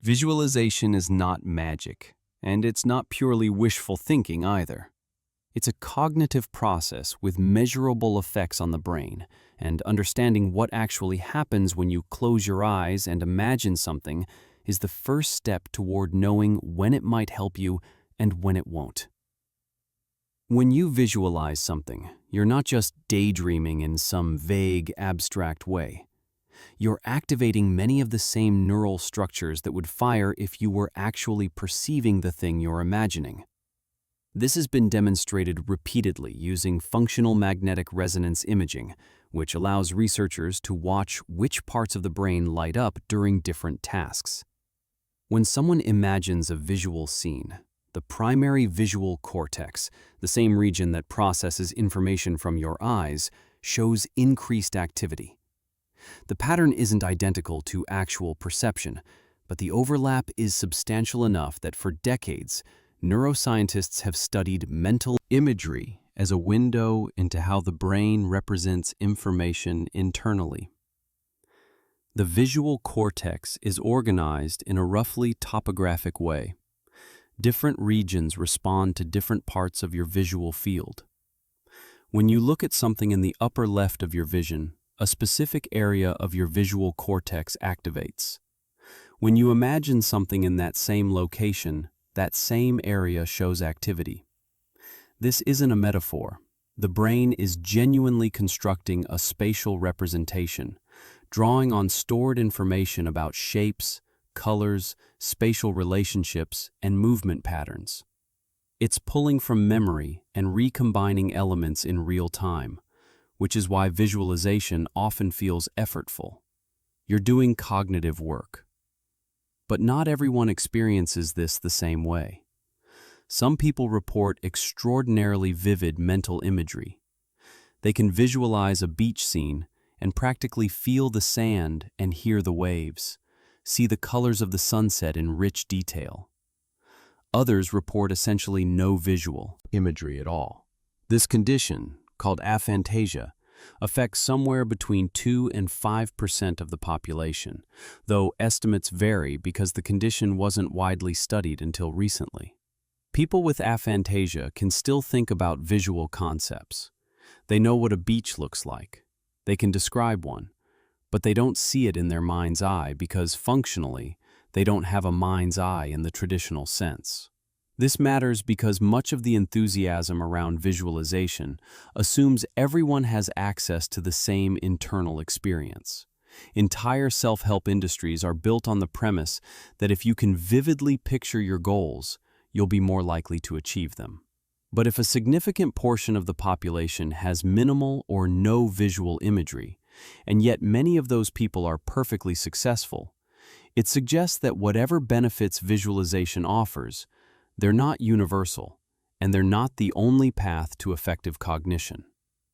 Visualization is not magic, and it's not purely wishful thinking either. It's a cognitive process with measurable effects on the brain, and understanding what actually happens when you close your eyes and imagine something is the first step toward knowing when it might help you and when it won't. When you visualize something, you're not just daydreaming in some vague, abstract way. You're activating many of the same neural structures that would fire if you were actually perceiving the thing you're imagining. This has been demonstrated repeatedly using functional magnetic resonance imaging, which allows researchers to watch which parts of the brain light up during different tasks. When someone imagines a visual scene, the primary visual cortex, the same region that processes information from your eyes, shows increased activity. The pattern isn't identical to actual perception, but the overlap is substantial enough that for decades, neuroscientists have studied mental imagery as a window into how the brain represents information internally. The visual cortex is organized in a roughly topographic way. Different regions respond to different parts of your visual field. When you look at something in the upper left of your vision, a specific area of your visual cortex activates. When you imagine something in that same location, that same area shows activity. This isn't a metaphor. The brain is genuinely constructing a spatial representation, drawing on stored information about shapes, colors, spatial relationships, and movement patterns. It's pulling from memory and recombining elements in real time, which is why visualization often feels effortful. You're doing cognitive work. But not everyone experiences this the same way. Some people report extraordinarily vivid mental imagery. They can visualize a beach scene and practically feel the sand and hear the waves, see the colors of the sunset in rich detail. Others report essentially no visual imagery at all. This condition, called aphantasia, affects somewhere between 2 and 5% of the population, though estimates vary because the condition wasn't widely studied until recently. People with aphantasia can still think about visual concepts. They know what a beach looks like. They can describe one, but they don't see it in their mind's eye because functionally, they don't have a mind's eye in the traditional sense. This matters because much of the enthusiasm around visualization assumes everyone has access to the same internal experience. Entire self-help industries are built on the premise that if you can vividly picture your goals, you'll be more likely to achieve them. But if a significant portion of the population has minimal or no visual imagery, and yet many of those people are perfectly successful, it suggests that whatever benefits visualization offers, they're not universal, and they're not the only path to effective cognition.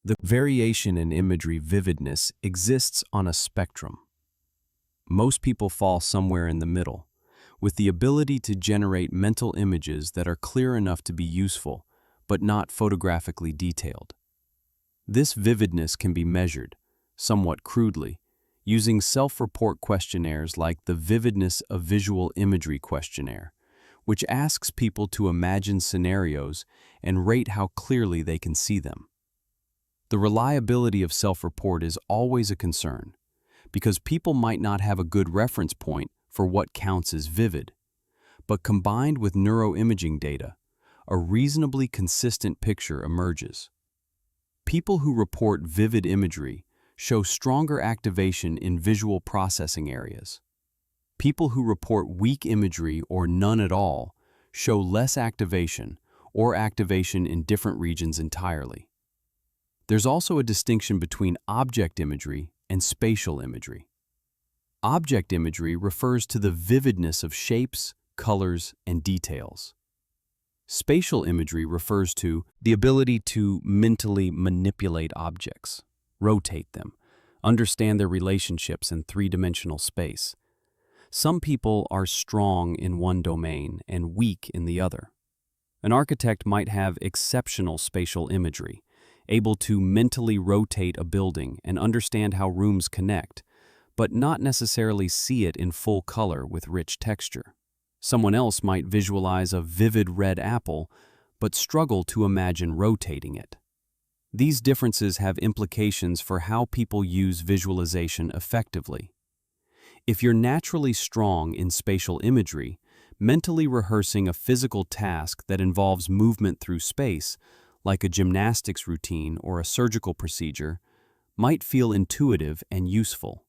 The variation in imagery vividness exists on a spectrum. Most people fall somewhere in the middle, with the ability to generate mental images that are clear enough to be useful, but not photographically detailed. This vividness can be measured, somewhat crudely, using self-report questionnaires like the Vividness of Visual Imagery questionnaire, which asks people to imagine scenarios and rate how clearly they can see them. The reliability of self-report is always a concern, because people might not have a good reference point for what counts as vivid. But combined with neuroimaging data, a reasonably consistent picture emerges. People who report vivid imagery show stronger activation in visual processing areas. People who report weak imagery or none at all show less activation or activation in different regions entirely. There's also a distinction between object imagery and spatial imagery. Object imagery refers to the vividness of shapes, colors, and details. Spatial imagery refers to the ability to mentally manipulate objects, rotate them, understand their relationships in three-dimensional space. Some people are strong in one domain and weak in the other. An architect might have exceptional spatial imagery, able to mentally rotate a building and understand how rooms connect, but not necessarily see it in full color with rich texture. Someone else might visualize a vivid red apple, but struggle to imagine rotating it. These differences have implications for how people use visualization effectively. If you're naturally strong in spatial imagery, mentally rehearsing a physical task that involves movement through space, like a gymnastics routine or a surgical procedure, might feel intuitive and useful.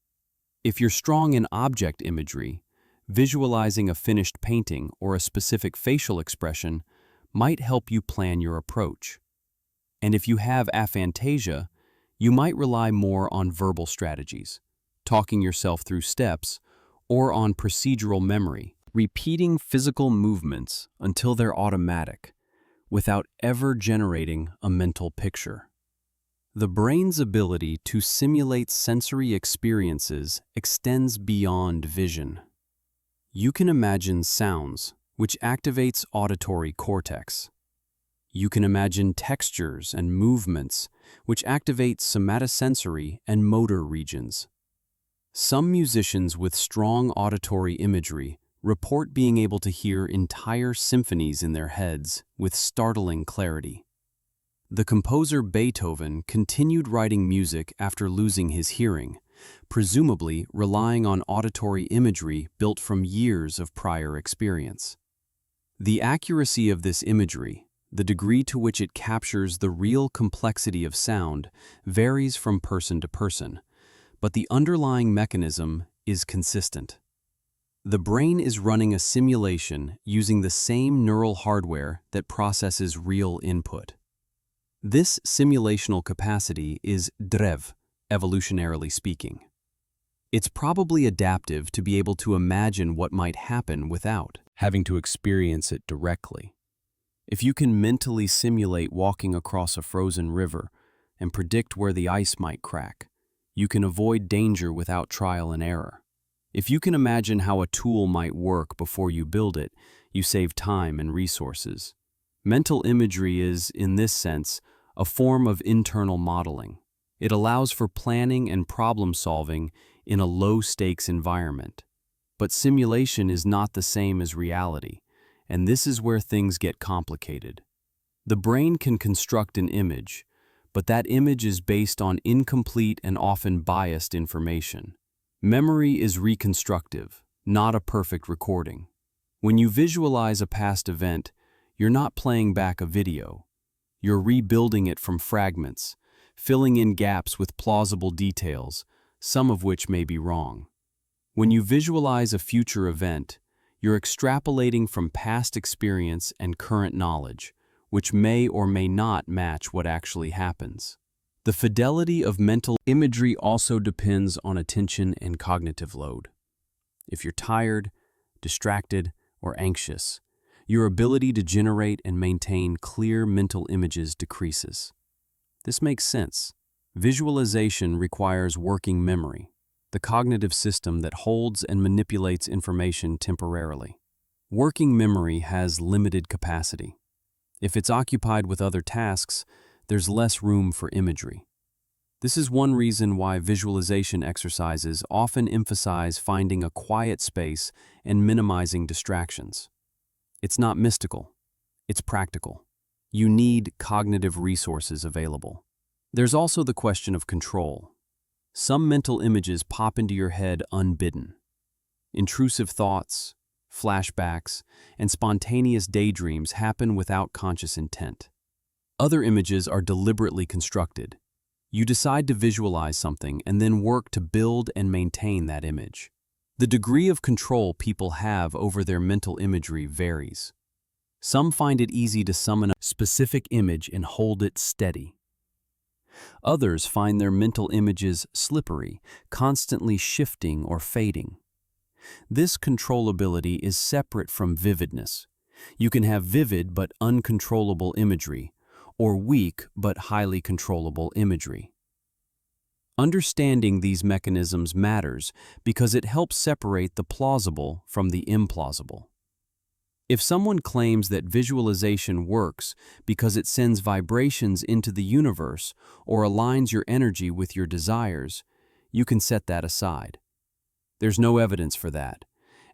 If you're strong in object imagery, visualizing a finished painting or a specific facial expression might help you plan your approach. And if you have aphantasia, you might rely more on verbal strategies, talking yourself through steps, or on procedural memory, repeating physical movements until they're automatic, without ever generating a mental picture. The brain's ability to simulate sensory experiences extends beyond vision. You can imagine sounds, which activates auditory cortex. You can imagine textures and movements, which activate somatosensory and motor regions. Some musicians with strong auditory imagery report being able to hear entire symphonies in their heads with startling clarity. The composer Beethoven continued writing music after losing his hearing, presumably relying on auditory imagery built from years of prior experience. The accuracy of this imagery, the degree to which it captures the real complexity of sound, varies from person to person, but the underlying mechanism is consistent. The brain is running a simulation using the same neural hardware that processes real input. This simulational capacity is drev, evolutionarily speaking. It's probably adaptive to be able to imagine what might happen without having to experience it directly. If you can mentally simulate walking across a frozen river and predict where the ice might crack, you can avoid danger without trial and error. If you can imagine how a tool might work before you build it, you save time and resources. Mental imagery is, in this sense, a form of internal modeling. It allows for planning and problem-solving in a low-stakes environment. But simulation is not the same as reality, and this is where things get complicated. The brain can construct an image, but that image is based on incomplete and often biased information. Memory is reconstructive, not a perfect recording. When you visualize a past event, you're not playing back a video. You're rebuilding it from fragments, filling in gaps with plausible details, some of which may be wrong. When you visualize a future event, you're extrapolating from past experience and current knowledge, which may or may not match what actually happens. The fidelity of mental imagery also depends on attention and cognitive load. If you're tired, distracted, or anxious, your ability to generate and maintain clear mental images decreases. This makes sense. Visualization requires working memory, the cognitive system that holds and manipulates information temporarily. Working memory has limited capacity. If it's occupied with other tasks, there's less room for imagery. This is one reason why visualization exercises often emphasize finding a quiet space and minimizing distractions. It's not mystical, it's practical. You need cognitive resources available. There's also the question of control. Some mental images pop into your head unbidden. Intrusive thoughts, flashbacks, and spontaneous daydreams happen without conscious intent. Other images are deliberately constructed. You decide to visualize something and then work to build and maintain that image. The degree of control people have over their mental imagery varies. Some find it easy to summon a specific image and hold it steady. Others find their mental images slippery, constantly shifting or fading. This controllability is separate from vividness. You can have vivid but uncontrollable imagery, or weak but highly controllable imagery. Understanding these mechanisms matters because it helps separate the plausible from the implausible. If someone claims that visualization works because it sends vibrations into the universe or aligns your energy with your desires, you can set that aside. There's no evidence for that,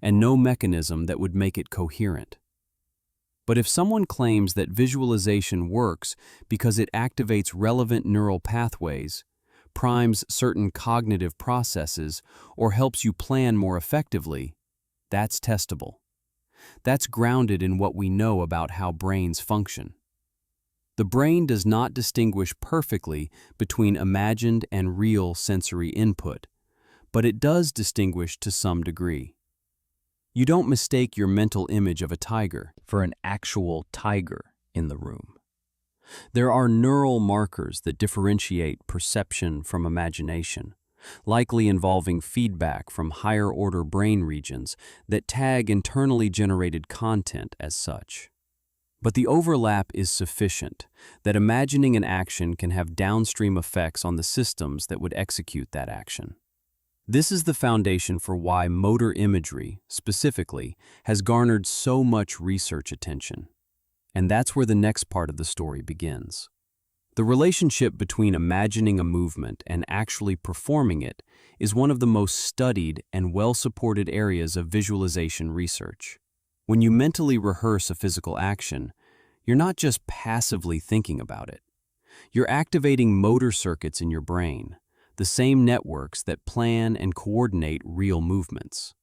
and no mechanism that would make it coherent. But if someone claims that visualization works because it activates relevant neural pathways, primes certain cognitive processes, or helps you plan more effectively, that's testable. That's grounded in what we know about how brains function. The brain does not distinguish perfectly between imagined and real sensory input, but it does distinguish to some degree. You don't mistake your mental image of a tiger for an actual tiger in the room. There are neural markers that differentiate perception from imagination, likely involving feedback from higher-order brain regions that tag internally generated content as such. But the overlap is sufficient that imagining an action can have downstream effects on the systems that would execute that action. This is the foundation for why motor imagery, specifically, has garnered so much research attention. And that's where the next part of the story begins. The relationship between imagining a movement and actually performing it is one of the most studied and well-supported areas of visualization research. When you mentally rehearse a physical action, you're not just passively thinking about it. You're activating motor circuits in your brain, the same networks that plan and coordinate real movements.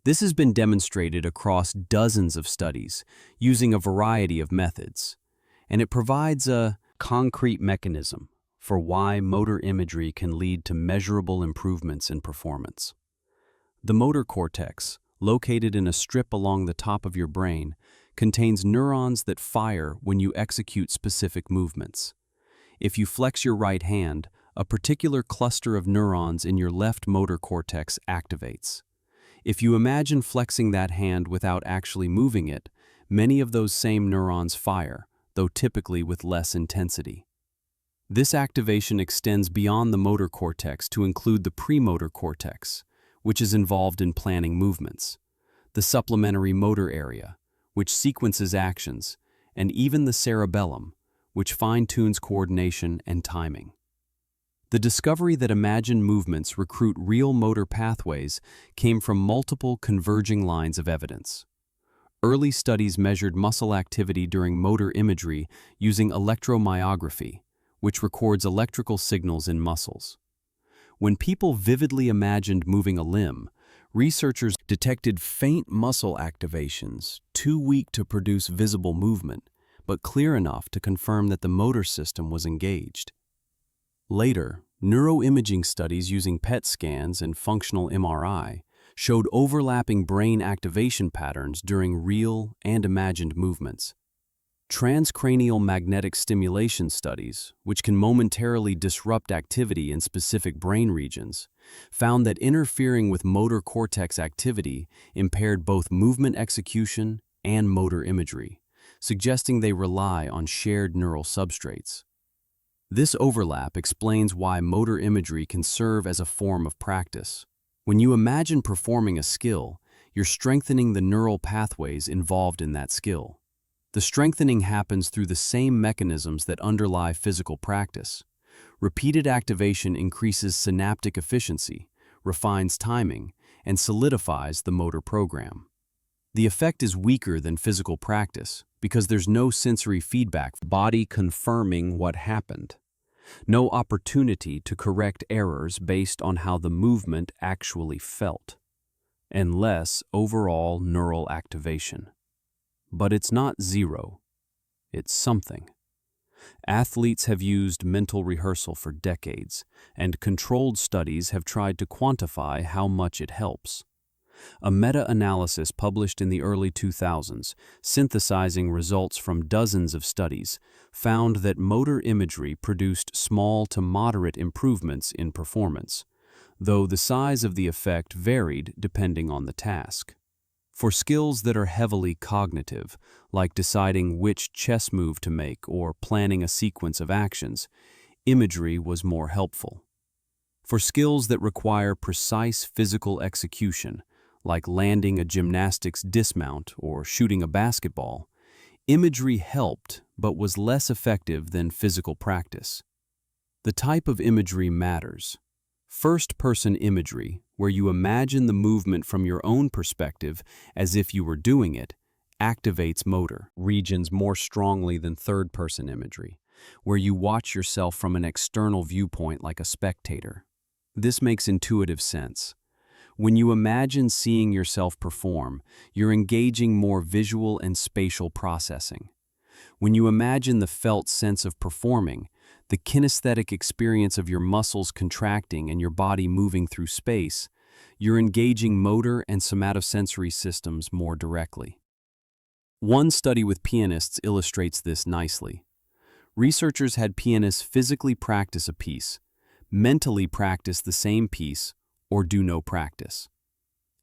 This has been demonstrated across dozens of studies using a variety of methods, and it provides a concrete mechanism for why motor imagery can lead to measurable improvements in performance. The motor cortex, located in a strip along the top of your brain, contains neurons that fire when you execute specific movements. If you flex your right hand, a particular cluster of neurons in your left motor cortex activates. If you imagine flexing that hand without actually moving it, many of those same neurons fire, though typically with less intensity. This activation extends beyond the motor cortex to include the premotor cortex, which is involved in planning movements, the supplementary motor area, which sequences actions, and even the cerebellum, which fine-tunes coordination and timing. The discovery that imagined movements recruit real motor pathways came from multiple converging lines of evidence. Early studies measured muscle activity during motor imagery using electromyography, which records electrical signals in muscles. When people vividly imagined moving a limb, researchers detected faint muscle activations, too weak to produce visible movement, but clear enough to confirm that the motor system was engaged. Later, neuroimaging studies using PET scans and functional MRI showed overlapping brain activation patterns during real and imagined movements. Transcranial magnetic stimulation studies, which can momentarily disrupt activity in specific brain regions, found that interfering with motor cortex activity impaired both movement execution and motor imagery, suggesting they rely on shared neural substrates. This overlap explains why motor imagery can serve as a form of practice. When you imagine performing a skill, you're strengthening the neural pathways involved in that skill. The strengthening happens through the same mechanisms that underlie physical practice. Repeated activation increases synaptic efficiency, refines timing, and solidifies the motor program. The effect is weaker than physical practice because there's no sensory feedback, body confirming what happened. No opportunity to correct errors based on how the movement actually felt, and less overall neural activation. But it's not zero, it's something. Athletes have used mental rehearsal for decades, and controlled studies have tried to quantify how much it helps. A meta-analysis published in the early 2000s, synthesizing results from dozens of studies, found that motor imagery produced small to moderate improvements in performance, though the size of the effect varied depending on the task. For skills that are heavily cognitive, like deciding which chess move to make or planning a sequence of actions, imagery was more helpful. For skills that require precise physical execution, like landing a gymnastics dismount or shooting a basketball, imagery helped but was less effective than physical practice. The type of imagery matters. First-person imagery, where you imagine the movement from your own perspective as if you were doing it, activates motor regions more strongly than third-person imagery, where you watch yourself from an external viewpoint like a spectator. This makes intuitive sense. When you imagine seeing yourself perform, you're engaging more visual and spatial processing. When you imagine the felt sense of performing, the kinesthetic experience of your muscles contracting and your body moving through space, you're engaging motor and somatosensory systems more directly. One study with pianists illustrates this nicely. Researchers had pianists physically practice a piece, mentally practice the same piece, or do no practice.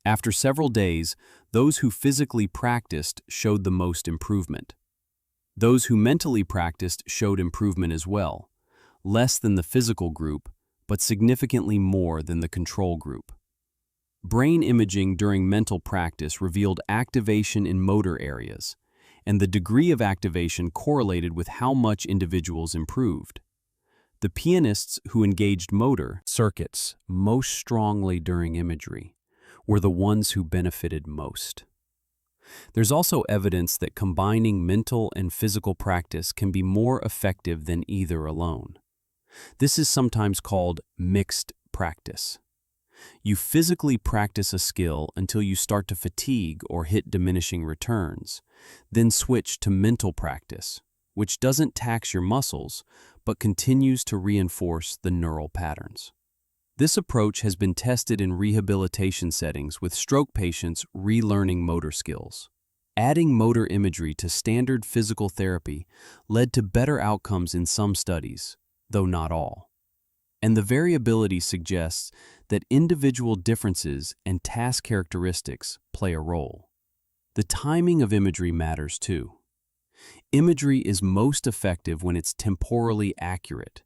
After several days, those who physically practiced showed the most improvement. Those who mentally practiced showed improvement as well, less than the physical group, but significantly more than the control group. Brain imaging during mental practice revealed activation in motor areas, and the degree of activation correlated with how much individuals improved. The pianists who engaged motor circuits most strongly during imagery were the ones who benefited most. There's also evidence that combining mental and physical practice can be more effective than either alone. This is sometimes called mixed practice. You physically practice a skill until you start to fatigue or hit diminishing returns, then switch to mental practice, which doesn't tax your muscles, but continues to reinforce the neural patterns. This approach has been tested in rehabilitation settings with stroke patients relearning motor skills. Adding motor imagery to standard physical therapy led to better outcomes in some studies, though not all. And the variability suggests that individual differences and task characteristics play a role. The timing of imagery matters too. Imagery is most effective when it's temporally accurate,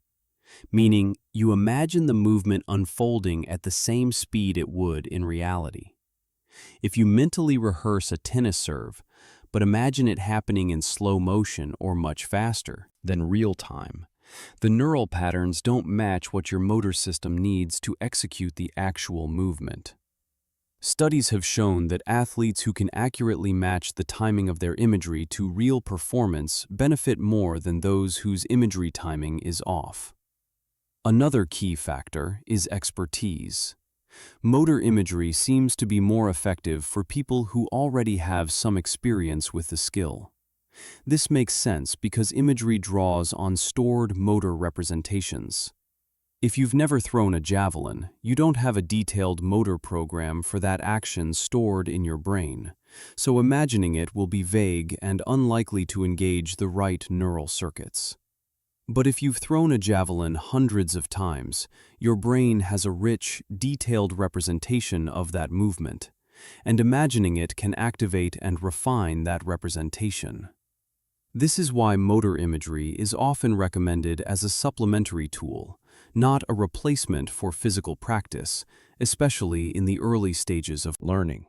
meaning you imagine the movement unfolding at the same speed it would in reality. If you mentally rehearse a tennis serve, but imagine it happening in slow motion or much faster than real time, the neural patterns don't match what your motor system needs to execute the actual movement. Studies have shown that athletes who can accurately match the timing of their imagery to real performance benefit more than those whose imagery timing is off. Another key factor is expertise. Motor imagery seems to be more effective for people who already have some experience with the skill. This makes sense because imagery draws on stored motor representations. If you've never thrown a javelin, you don't have a detailed motor program for that action stored in your brain, so imagining it will be vague and unlikely to engage the right neural circuits. But if you've thrown a javelin hundreds of times, your brain has a rich, detailed representation of that movement, and imagining it can activate and refine that representation. This is why motor imagery is often recommended as a supplementary tool, not a replacement for physical practice, especially in the early stages of learning.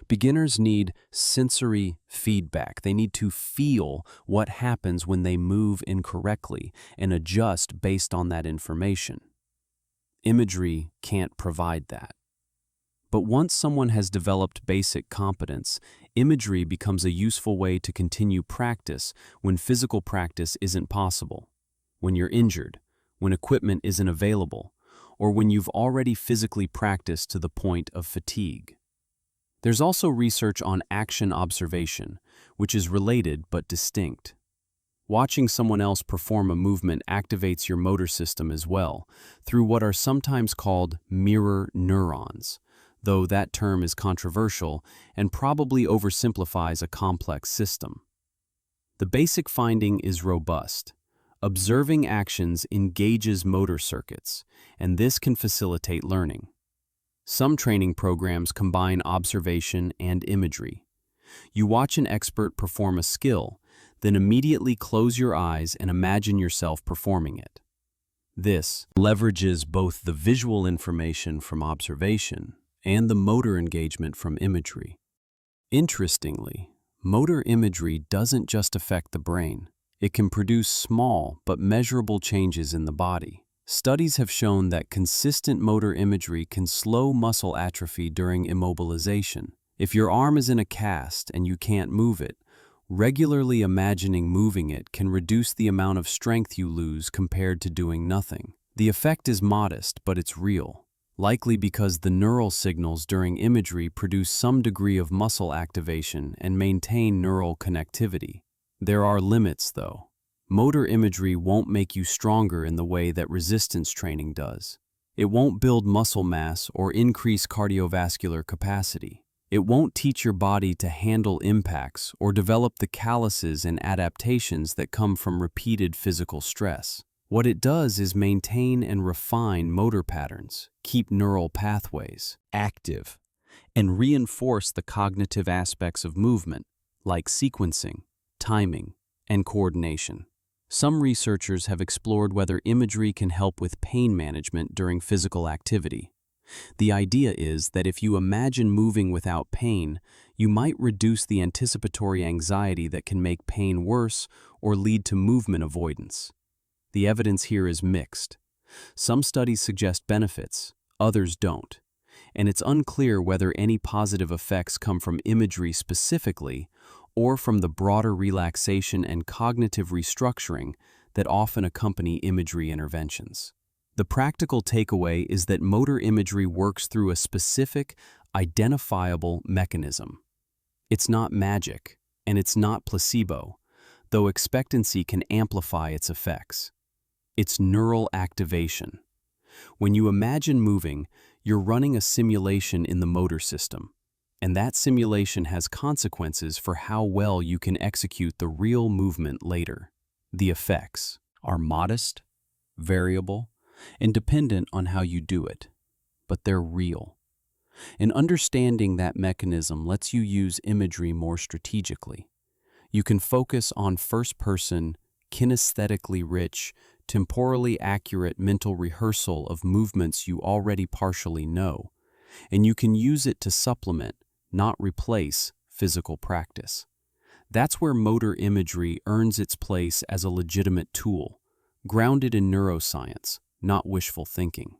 Beginners need sensory feedback. They need to feel what happens when they move incorrectly and adjust based on that information. Imagery can't provide that. But once someone has developed basic competence, imagery becomes a useful way to continue practice when physical practice isn't possible, when you're injured, when equipment isn't available, or when you've already physically practiced to the point of fatigue. There's also research on action observation, which is related but distinct. Watching someone else perform a movement activates your motor system as well, through what are sometimes called mirror neurons, though that term is controversial and probably oversimplifies a complex system. The basic finding is robust. Observing actions engages motor circuits, and this can facilitate learning. Some training programs combine observation and imagery. You watch an expert perform a skill, then immediately close your eyes and imagine yourself performing it. This leverages both the visual information from observation and the motor engagement from imagery. Interestingly, motor imagery doesn't just affect the brain. It can produce small but measurable changes in the body. Studies have shown that consistent motor imagery can slow muscle atrophy during immobilization. If your arm is in a cast and you can't move it, regularly imagining moving it can reduce the amount of strength you lose compared to doing nothing. The effect is modest, but it's real, likely because the neural signals during imagery produce some degree of muscle activation and maintain neural connectivity. There are limits, though. Motor imagery won't make you stronger in the way that resistance training does. It won't build muscle mass or increase cardiovascular capacity. It won't teach your body to handle impacts or develop the calluses and adaptations that come from repeated physical stress. What it does is maintain and refine motor patterns, keep neural pathways active, and reinforce the cognitive aspects of movement, like sequencing, timing, and coordination. Some researchers have explored whether imagery can help with pain management during physical activity. The idea is that if you imagine moving without pain, you might reduce the anticipatory anxiety that can make pain worse or lead to movement avoidance. The evidence here is mixed. Some studies suggest benefits, others don't, and it's unclear whether any positive effects come from imagery specifically or from the broader relaxation and cognitive restructuring that often accompany imagery interventions. The practical takeaway is that motor imagery works through a specific, identifiable mechanism. It's not magic, and it's not placebo, though expectancy can amplify its effects. It's neural activation. When you imagine moving, you're running a simulation in the motor system, and that simulation has consequences for how well you can execute the real movement later. The effects are modest, variable, and dependent on how you do it, but they're real. And understanding that mechanism lets you use imagery more strategically. You can focus on first-person, kinesthetically rich, temporally accurate mental rehearsal of movements you already partially know, and you can use it to supplement, not replace, physical practice. That's where motor imagery earns its place as a legitimate tool, grounded in neuroscience, not wishful thinking.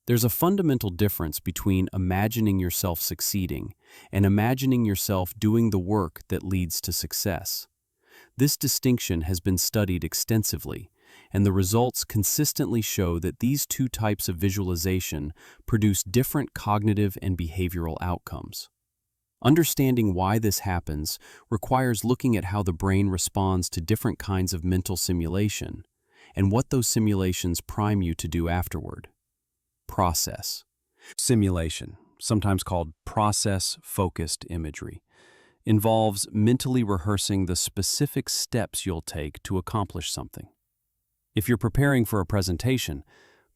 There's a fundamental difference between imagining yourself succeeding and imagining yourself doing the work that leads to success. This distinction has been studied extensively, and the results consistently show that these two types of visualization produce different cognitive and behavioral outcomes. Understanding why this happens requires looking at how the brain responds to different kinds of mental simulation and what those simulations prime you to do afterward. Process. Simulation, sometimes called process-focused imagery, involves mentally rehearsing the specific steps you'll take to accomplish something. If you're preparing for a presentation,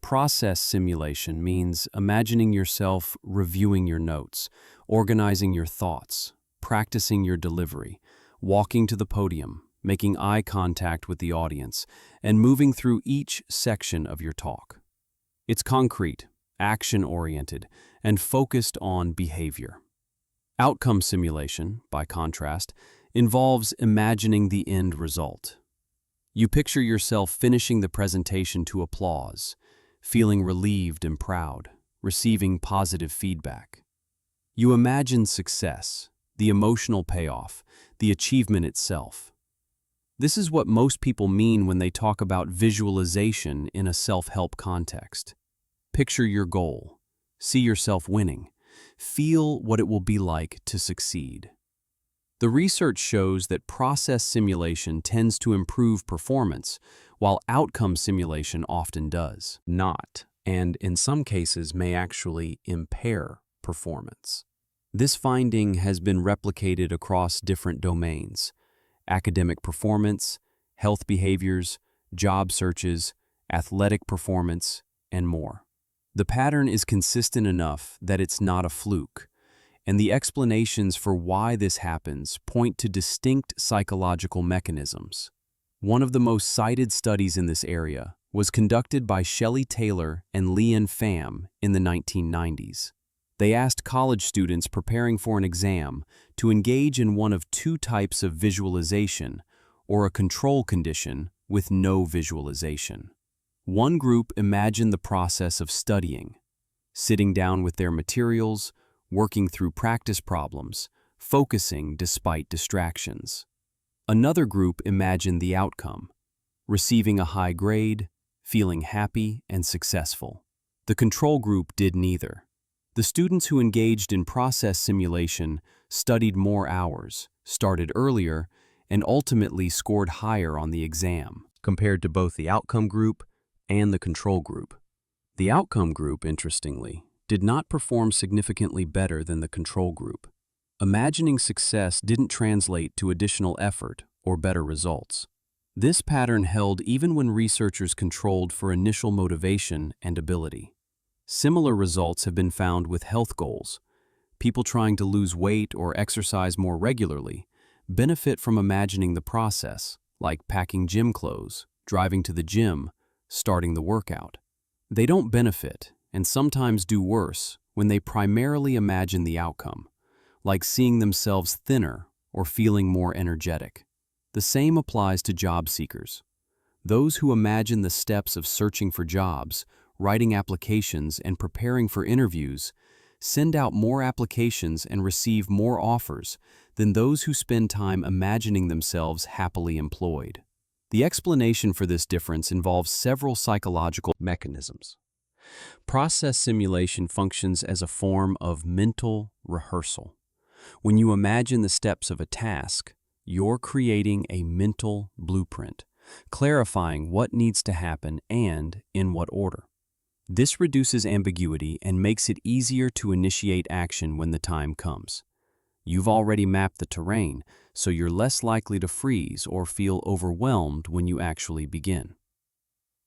process simulation means imagining yourself reviewing your notes, organizing your thoughts, practicing your delivery, walking to the podium, making eye contact with the audience, and moving through each section of your talk. It's concrete, action-oriented, and focused on behavior. Outcome simulation, by contrast, involves imagining the end result. You picture yourself finishing the presentation to applause, feeling relieved and proud, receiving positive feedback. You imagine success, the emotional payoff, the achievement itself. This is what most people mean when they talk about visualization in a self-help context. Picture your goal, see yourself winning, feel what it will be like to succeed. The research shows that process simulation tends to improve performance, while outcome simulation often does not, and in some cases may actually impair performance. This finding has been replicated across different domains: academic performance, health behaviors, job searches, athletic performance, and more. The pattern is consistent enough that it's not a fluke, and the explanations for why this happens point to distinct psychological mechanisms. One of the most cited studies in this area was conducted by Shelley Taylor and Leanne Pham in the 1990s. They asked college students preparing for an exam to engage in one of two types of visualization, or a control condition with no visualization. One group imagined the process of studying, sitting down with their materials, working through practice problems, focusing despite distractions. Another group imagined the outcome, receiving a high grade, feeling happy and successful. The control group did neither. The students who engaged in process simulation studied more hours, started earlier, and ultimately scored higher on the exam, compared to both the outcome group and the control group. The outcome group, interestingly, did not perform significantly better than the control group. Imagining success didn't translate to additional effort or better results. This pattern held even when researchers controlled for initial motivation and ability. Similar results have been found with health goals. People trying to lose weight or exercise more regularly benefit from imagining the process, like packing gym clothes, driving to the gym, starting the workout. They don't benefit, and sometimes do worse, when they primarily imagine the outcome, like seeing themselves thinner or feeling more energetic. The same applies to job seekers. Those who imagine the steps of searching for jobs, writing applications, and preparing for interviews send out more applications and receive more offers than those who spend time imagining themselves happily employed. The explanation for this difference involves several psychological mechanisms. Process simulation functions as a form of mental rehearsal. When you imagine the steps of a task, you're creating a mental blueprint, clarifying what needs to happen and in what order. This reduces ambiguity and makes it easier to initiate action when the time comes. You've already mapped the terrain, so you're less likely to freeze or feel overwhelmed when you actually begin.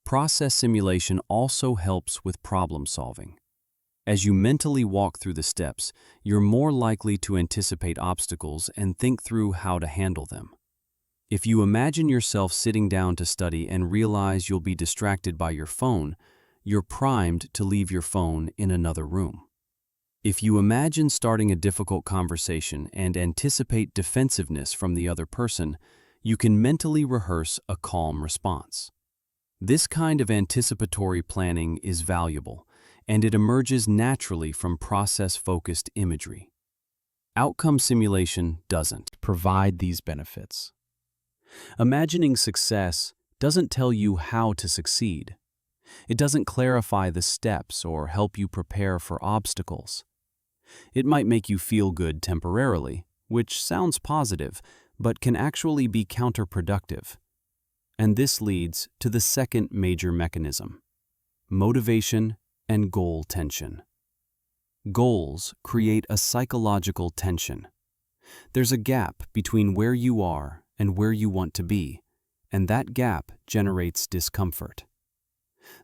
Process simulation also helps with problem solving. As you mentally walk through the steps, you're more likely to anticipate obstacles and think through how to handle them. If you imagine yourself sitting down to study and realize you'll be distracted by your phone, you're primed to leave your phone in another room. If you imagine starting a difficult conversation and anticipate defensiveness from the other person, you can mentally rehearse a calm response. This kind of anticipatory planning is valuable, and it emerges naturally from process-focused imagery. Outcome simulation doesn't provide these benefits. Imagining success doesn't tell you how to succeed. It doesn't clarify the steps or help you prepare for obstacles. It might make you feel good temporarily, which sounds positive, but can actually be counterproductive. And this leads to the second major mechanism: motivation and goal tension. Goals create a psychological tension. There's a gap between where you are and where you want to be, and that gap generates discomfort.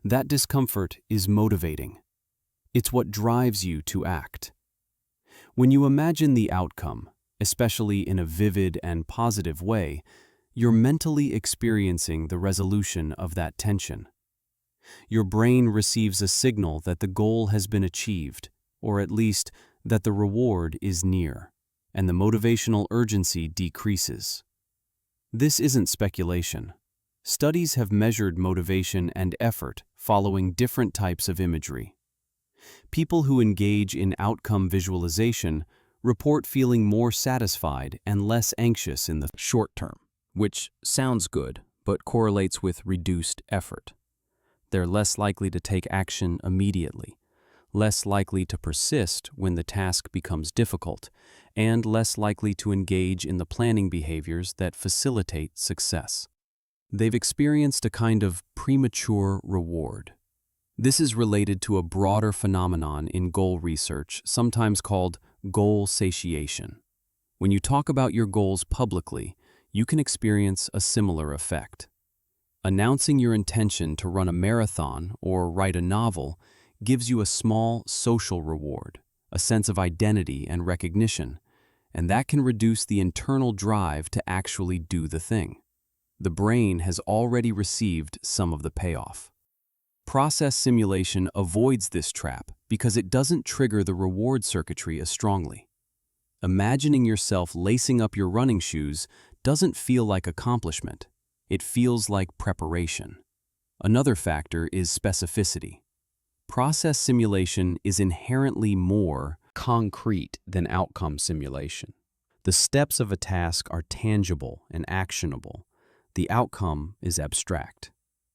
That discomfort is motivating. It's what drives you to act. When you imagine the outcome, especially in a vivid and positive way, you're mentally experiencing the resolution of that tension. Your brain receives a signal that the goal has been achieved, or at least that the reward is near, and the motivational urgency decreases. This isn't speculation. Studies have measured motivation and effort following different types of imagery. People who engage in outcome visualization report feeling more satisfied and less anxious in the short term, which sounds good, but correlates with reduced effort. They're less likely to take action immediately, less likely to persist when the task becomes difficult, and less likely to engage in the planning behaviors that facilitate success. They've experienced a kind of premature reward. This is related to a broader phenomenon in goal research, sometimes called goal satiation. When you talk about your goals publicly, you can experience a similar effect. Announcing your intention to run a marathon or write a novel gives you a small social reward, a sense of identity and recognition, and that can reduce the internal drive to actually do the thing. The brain has already received some of the payoff. Process simulation avoids this trap because it doesn't trigger the reward circuitry as strongly. Imagining yourself lacing up your running shoes doesn't feel like accomplishment. It feels like preparation. Another factor is specificity. Process simulation is inherently more concrete than outcome simulation. The steps of a task are tangible and actionable. The outcome is abstract.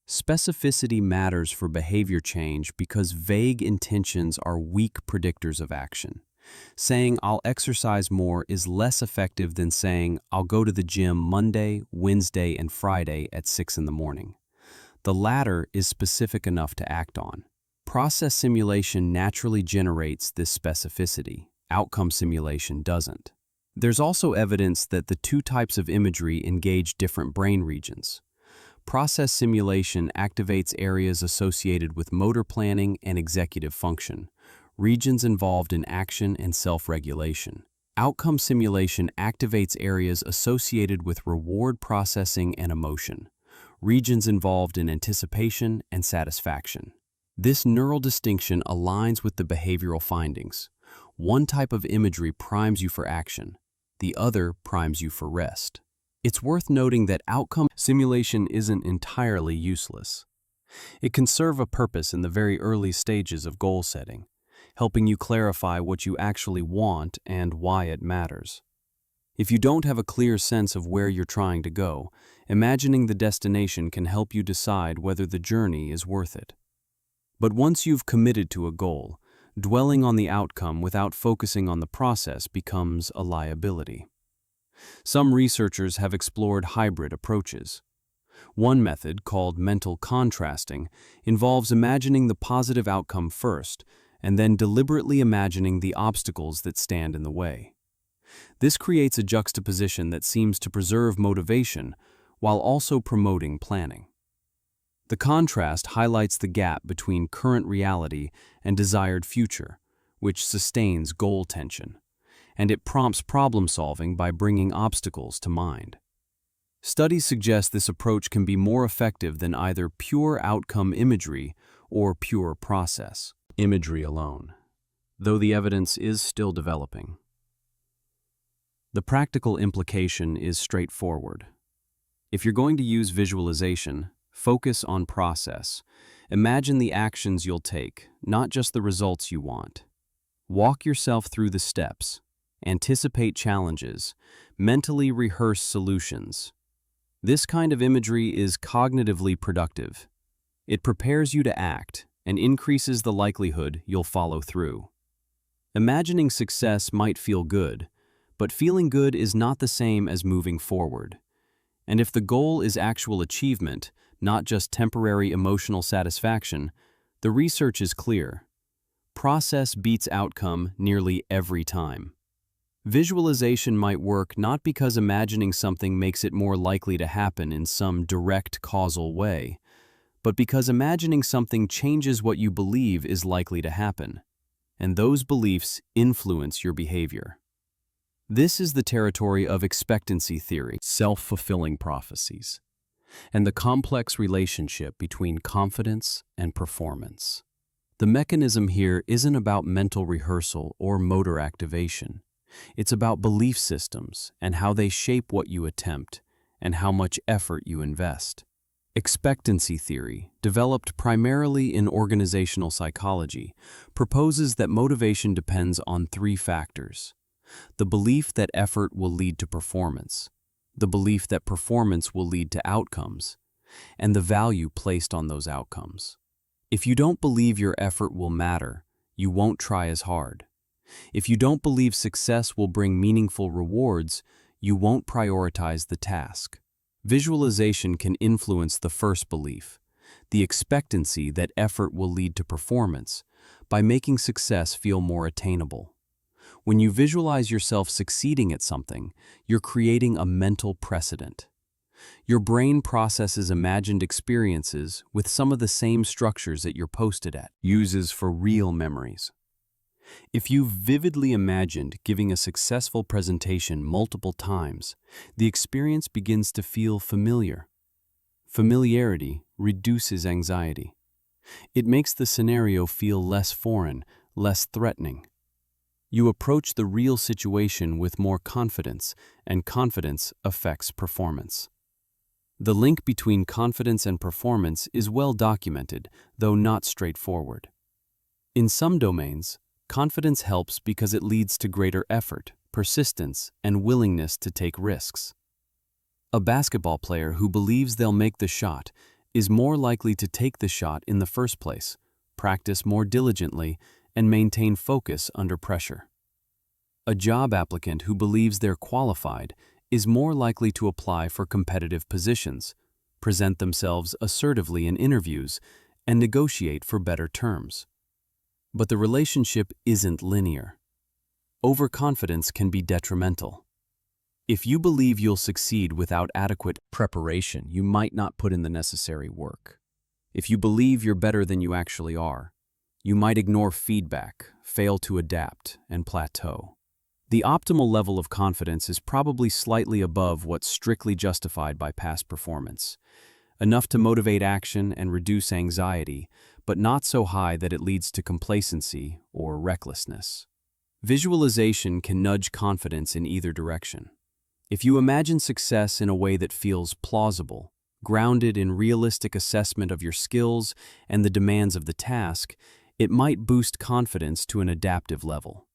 Specificity matters for behavior change because vague intentions are weak predictors of action. Saying "I'll exercise more" is less effective than saying "I'll go to the gym Monday, Wednesday, and Friday at 6 in the morning." The latter is specific enough to act on. Process simulation naturally generates this specificity. Outcome simulation doesn't. There's also evidence that the two types of imagery engage different brain regions. Process simulation activates areas associated with motor planning and executive function, regions involved in action and self-regulation. Outcome simulation activates areas associated with reward processing and emotion, regions involved in anticipation and satisfaction. This neural distinction aligns with the behavioral findings. One type of imagery primes you for action, the other primes you for rest. It's worth noting that outcome simulation isn't entirely useless. It can serve a purpose in the very early stages of goal setting, helping you clarify what you actually want and why it matters. If you don't have a clear sense of where you're trying to go, imagining the destination can help you decide whether the journey is worth it. But once you've committed to a goal, dwelling on the outcome without focusing on the process becomes a liability. Some researchers have explored hybrid approaches. One method, called mental contrasting, involves imagining the positive outcome first and then deliberately imagining the obstacles that stand in the way. This creates a juxtaposition that seems to preserve motivation while also promoting planning. The contrast highlights the gap between current reality and desired future, which sustains goal tension, and it prompts problem-solving by bringing obstacles to mind. Studies suggest this approach can be more effective than either pure outcome imagery or pure process imagery alone, though the evidence is still developing. The practical implication is straightforward. If you're going to use visualization, focus on process. Imagine the actions you'll take, not just the results you want. Walk yourself through the steps. Anticipate challenges. Mentally rehearse solutions. This kind of imagery is cognitively productive. It prepares you to act and increases the likelihood you'll follow through. Imagining success might feel good, but feeling good is not the same as moving forward. And if the goal is actual achievement, not just temporary emotional satisfaction, the research is clear. Process beats outcome nearly every time. Visualization might work not because imagining something makes it more likely to happen in some direct causal way, but because imagining something changes what you believe is likely to happen, and those beliefs influence your behavior. This is the territory of expectancy theory, self-fulfilling prophecies, and the complex relationship between confidence and performance. The mechanism here isn't about mental rehearsal or motor activation. It's about belief systems and how they shape what you attempt and how much effort you invest. Expectancy theory, developed primarily in organizational psychology, proposes that motivation depends on three factors: the belief that effort will lead to performance, the belief that performance will lead to outcomes, and the value placed on those outcomes. If you don't believe your effort will matter, you won't try as hard. If you don't believe success will bring meaningful rewards, you won't prioritize the task. Visualization can influence the first belief, the expectancy that effort will lead to performance, by making success feel more attainable. When you visualize yourself succeeding at something, you're creating a mental precedent. Your brain processes imagined experiences with some of the same structures that you're posted at, uses for real memories. If you've vividly imagined giving a successful presentation multiple times, the experience begins to feel familiar. Familiarity reduces anxiety. It makes the scenario feel less foreign, less threatening. You approach the real situation with more confidence, and confidence affects performance. The link between confidence and performance is well documented, though not straightforward. In some domains, confidence helps because it leads to greater effort, persistence, and willingness to take risks. A basketball player who believes they'll make the shot is more likely to take the shot in the first place, practice more diligently, and maintain focus under pressure. A job applicant who believes they're qualified is more likely to apply for competitive positions, present themselves assertively in interviews, and negotiate for better terms. But the relationship isn't linear. Overconfidence can be detrimental. If you believe you'll succeed without adequate preparation, you might not put in the necessary work. If you believe you're better than you actually are, you might ignore feedback, fail to adapt, and plateau. The optimal level of confidence is probably slightly above what's strictly justified by past performance, enough to motivate action and reduce anxiety, but not so high that it leads to complacency or recklessness. Visualization can nudge confidence in either direction. If you imagine success in a way that feels plausible, grounded in realistic assessment of your skills and the demands of the task, it might boost confidence to an adaptive level.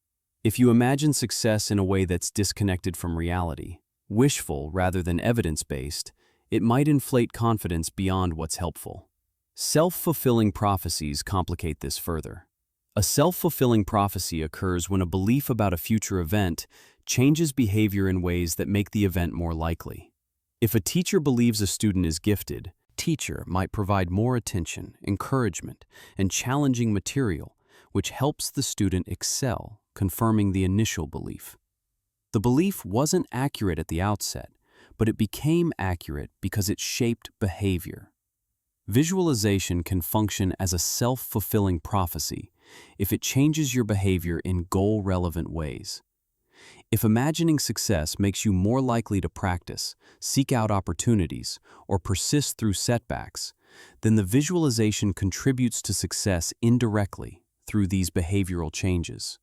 If you imagine success in a way that's disconnected from reality, wishful rather than evidence-based, it might inflate confidence beyond what's helpful. Self-fulfilling prophecies complicate this further. A self-fulfilling prophecy occurs when a belief about a future event changes behavior in ways that make the event more likely. If a teacher believes a student is gifted, teacher might provide more attention, encouragement, and challenging material, which helps the student excel, confirming the initial belief. The belief wasn't accurate at the outset, but it became accurate because it shaped behavior. Visualization can function as a self-fulfilling prophecy if it changes your behavior in goal-relevant ways. If imagining success makes you more likely to practice, seek out opportunities, or persist through setbacks, then the visualization contributes to success indirectly through these behavioral changes.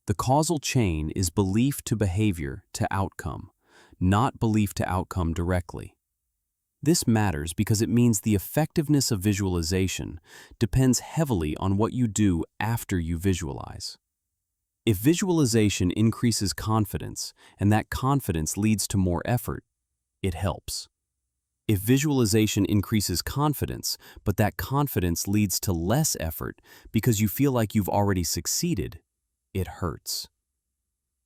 The causal chain is belief to behavior to outcome, not belief to outcome directly. This matters because it means the effectiveness of visualization depends heavily on what you do after you visualize. If visualization increases confidence and that confidence leads to more effort, it helps. If visualization increases confidence, but that confidence leads to less effort because you feel like you've already succeeded, it hurts.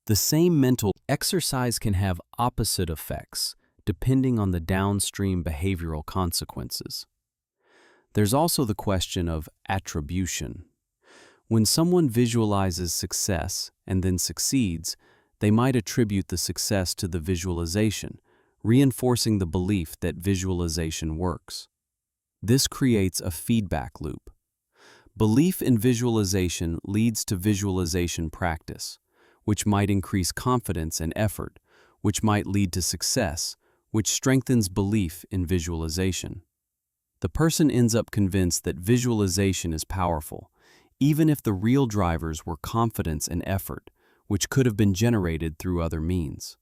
The same mental exercise can have opposite effects depending on the downstream behavioral consequences. There's also the question of attribution. When someone visualizes success and then succeeds, they might attribute the success to the visualization, reinforcing the belief that visualization works. This creates a feedback loop. Belief in visualization leads to visualization practice, which might increase confidence and effort, which might lead to success, which strengthens belief in visualization. The person ends up convinced that visualization is powerful, even if the real drivers were confidence and effort, which could have been generated through other means.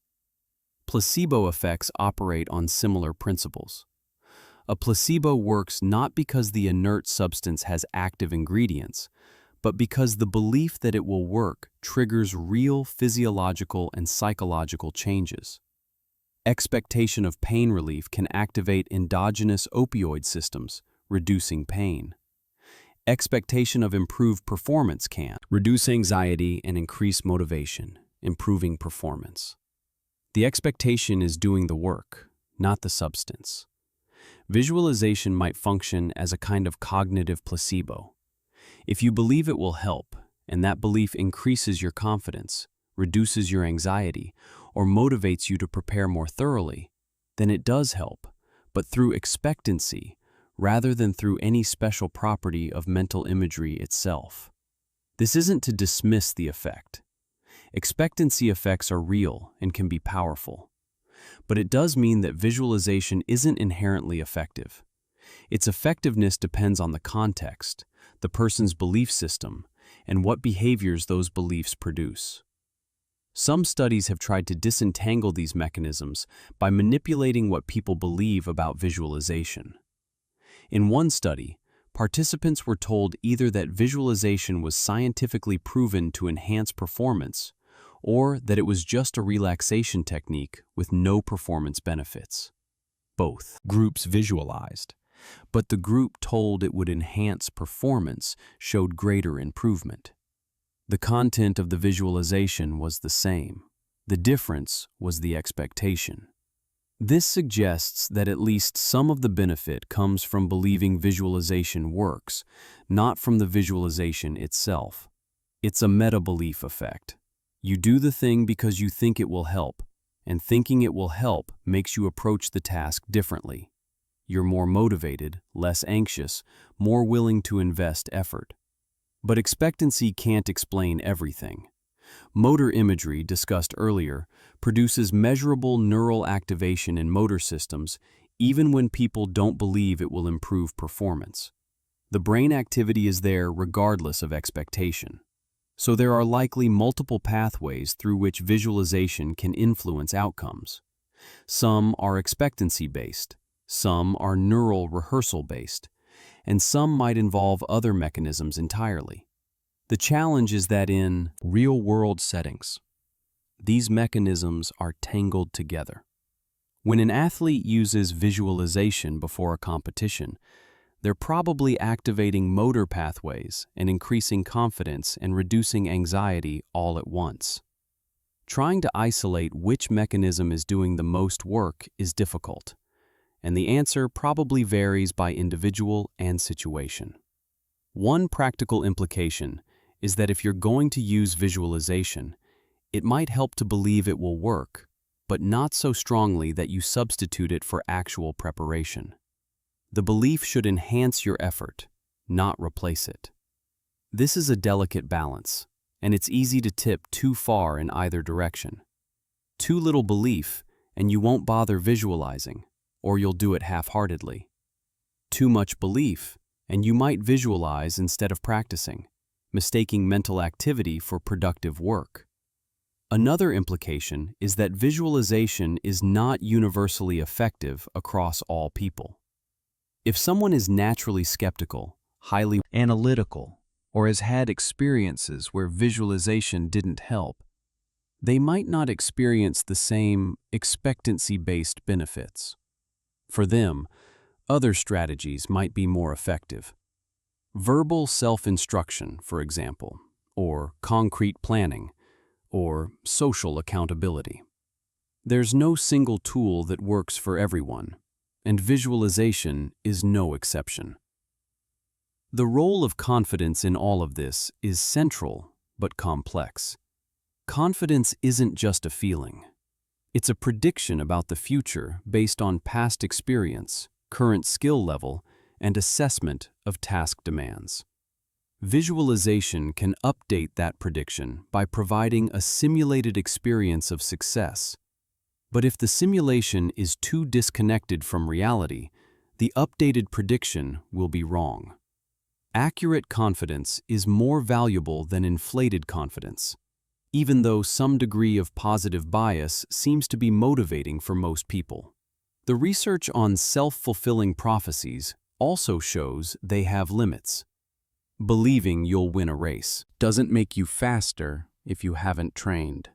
Placebo effects operate on similar principles. A placebo works not because the inert substance has active ingredients, but because the belief that it will work triggers real physiological and psychological changes. Expectation of pain relief can activate endogenous opioid systems, reducing pain. Expectation of improved performance can reduce anxiety and increase motivation, improving performance. The expectation is doing the work, not the substance. Visualization might function as a kind of cognitive placebo. If you believe it will help, and that belief increases your confidence, reduces your anxiety, or motivates you to prepare more thoroughly, then it does help, but through expectancy, rather than through any special property of mental imagery itself. This isn't to dismiss the effect. Expectancy effects are real and can be powerful. But it does mean that visualization isn't inherently effective. Its effectiveness depends on the context, the person's belief system, and what behaviors those beliefs produce. Some studies have tried to disentangle these mechanisms by manipulating what people believe about visualization. In one study, participants were told either that visualization was scientifically proven to enhance performance, or that it was just a relaxation technique with no performance benefits. Both groups visualized, but the group told it would enhance performance showed greater improvement. The content of the visualization was the same. The difference was the expectation. This suggests that at least some of the benefit comes from believing visualization works, not from the visualization itself. It's a meta-belief effect. You do the thing because you think it will help, and thinking it will help makes you approach the task differently. You're more motivated, less anxious, more willing to invest effort. But expectancy can't explain everything. Motor imagery, discussed earlier, produces measurable neural activation in motor systems even when people don't believe it will improve performance. The brain activity is there regardless of expectation. So there are likely multiple pathways through which visualization can influence outcomes. Some are expectancy-based, some are neural rehearsal-based, and some might involve other mechanisms entirely. The challenge is that in real-world settings, these mechanisms are tangled together. When an athlete uses visualization before a competition, they're probably activating motor pathways and increasing confidence and reducing anxiety all at once. Trying to isolate which mechanism is doing the most work is difficult, and the answer probably varies by individual and situation. One practical implication is that if you're going to use visualization, it might help to believe it will work, but not so strongly that you substitute it for actual preparation. The belief should enhance your effort, not replace it. This is a delicate balance, and it's easy to tip too far in either direction. Too little belief, and you won't bother visualizing, or you'll do it half-heartedly. Too much belief, and you might visualize instead of practicing, mistaking mental activity for productive work. Another implication is that visualization is not universally effective across all people. If someone is naturally skeptical, highly analytical, or has had experiences where visualization didn't help, they might not experience the same expectancy-based benefits. For them, other strategies might be more effective. Verbal self-instruction, for example, or concrete planning, or social accountability. There's no single tool that works for everyone, and visualization is no exception. The role of confidence in all of this is central but complex. Confidence isn't just a feeling. It's a prediction about the future based on past experience, current skill level, and assessment of task demands. Visualization can update that prediction by providing a simulated experience of success. But if the simulation is too disconnected from reality, the updated prediction will be wrong. Accurate confidence is more valuable than inflated confidence, even though some degree of positive bias seems to be motivating for most people. The research on self-fulfilling prophecies also shows they have limits. Believing you'll win a race doesn't make you faster if you haven't trained.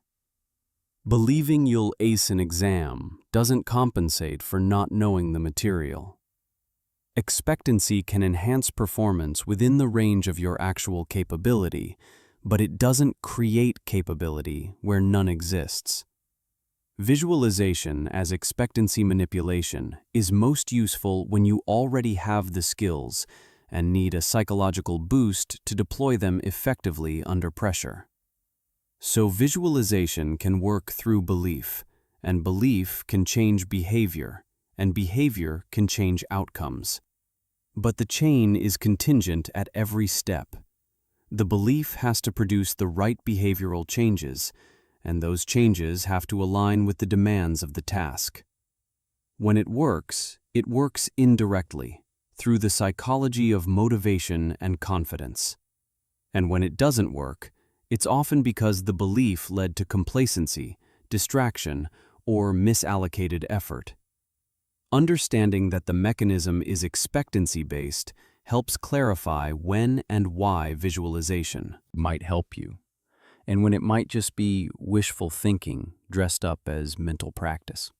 Believing you'll ace an exam doesn't compensate for not knowing the material. Expectancy can enhance performance within the range of your actual capability, but it doesn't create capability where none exists. Visualization as expectancy manipulation is most useful when you already have the skills and need a psychological boost to deploy them effectively under pressure. So visualization can work through belief, and belief can change behavior, and behavior can change outcomes. But the chain is contingent at every step. The belief has to produce the right behavioral changes, and those changes have to align with the demands of the task. When it works indirectly, through the psychology of motivation and confidence. And when it doesn't work, It's often because the belief led to complacency, distraction, or misallocated effort. Understanding that the mechanism is expectancy-based helps clarify when and why visualization might help you, and when it might just be wishful thinking dressed up as mental practice.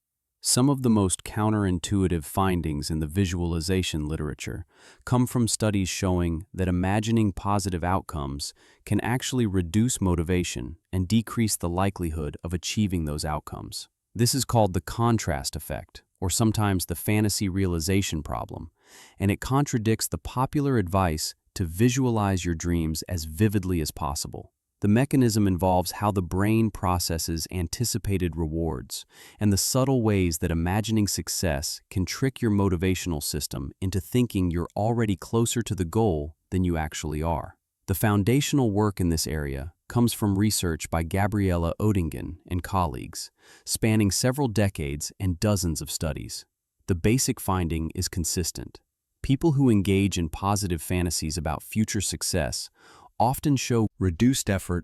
Some of the most counterintuitive findings in the visualization literature come from studies showing that imagining positive outcomes can actually reduce motivation and decrease the likelihood of achieving those outcomes. This is called the contrast effect, or sometimes the fantasy realization problem, and it contradicts the popular advice to visualize your dreams as vividly as possible. The mechanism involves how the brain processes anticipated rewards and the subtle ways that imagining success can trick your motivational system into thinking you're already closer to the goal than you actually are. The foundational work in this area comes from research by Gabriela Oettingen and colleagues, spanning several decades and dozens of studies. The basic finding is consistent. People who engage in positive fantasies about future success often show reduced effort,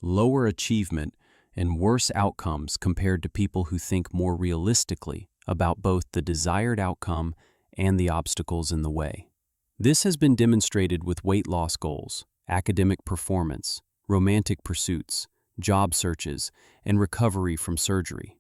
lower achievement, and worse outcomes compared to people who think more realistically about both the desired outcome and the obstacles in the way. This has been demonstrated with weight loss goals, academic performance, romantic pursuits, job searches, and recovery from surgery.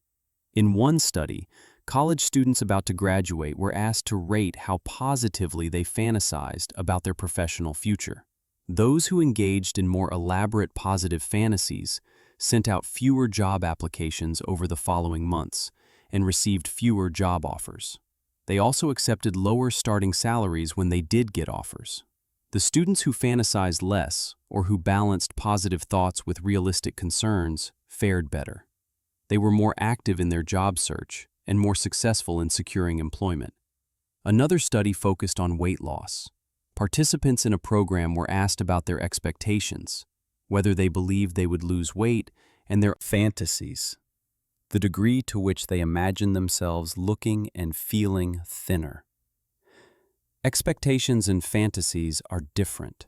In one study, college students about to graduate were asked to rate how positively they fantasized about their professional future. Those who engaged in more elaborate positive fantasies sent out fewer job applications over the following months and received fewer job offers. They also accepted lower starting salaries when they did get offers. The students who fantasized less or who balanced positive thoughts with realistic concerns fared better. They were more active in their job search and more successful in securing employment. Another study focused on weight loss. Participants in a program were asked about their expectations, whether they believed they would lose weight, and their fantasies, the degree to which they imagined themselves looking and feeling thinner. Expectations and fantasies are different.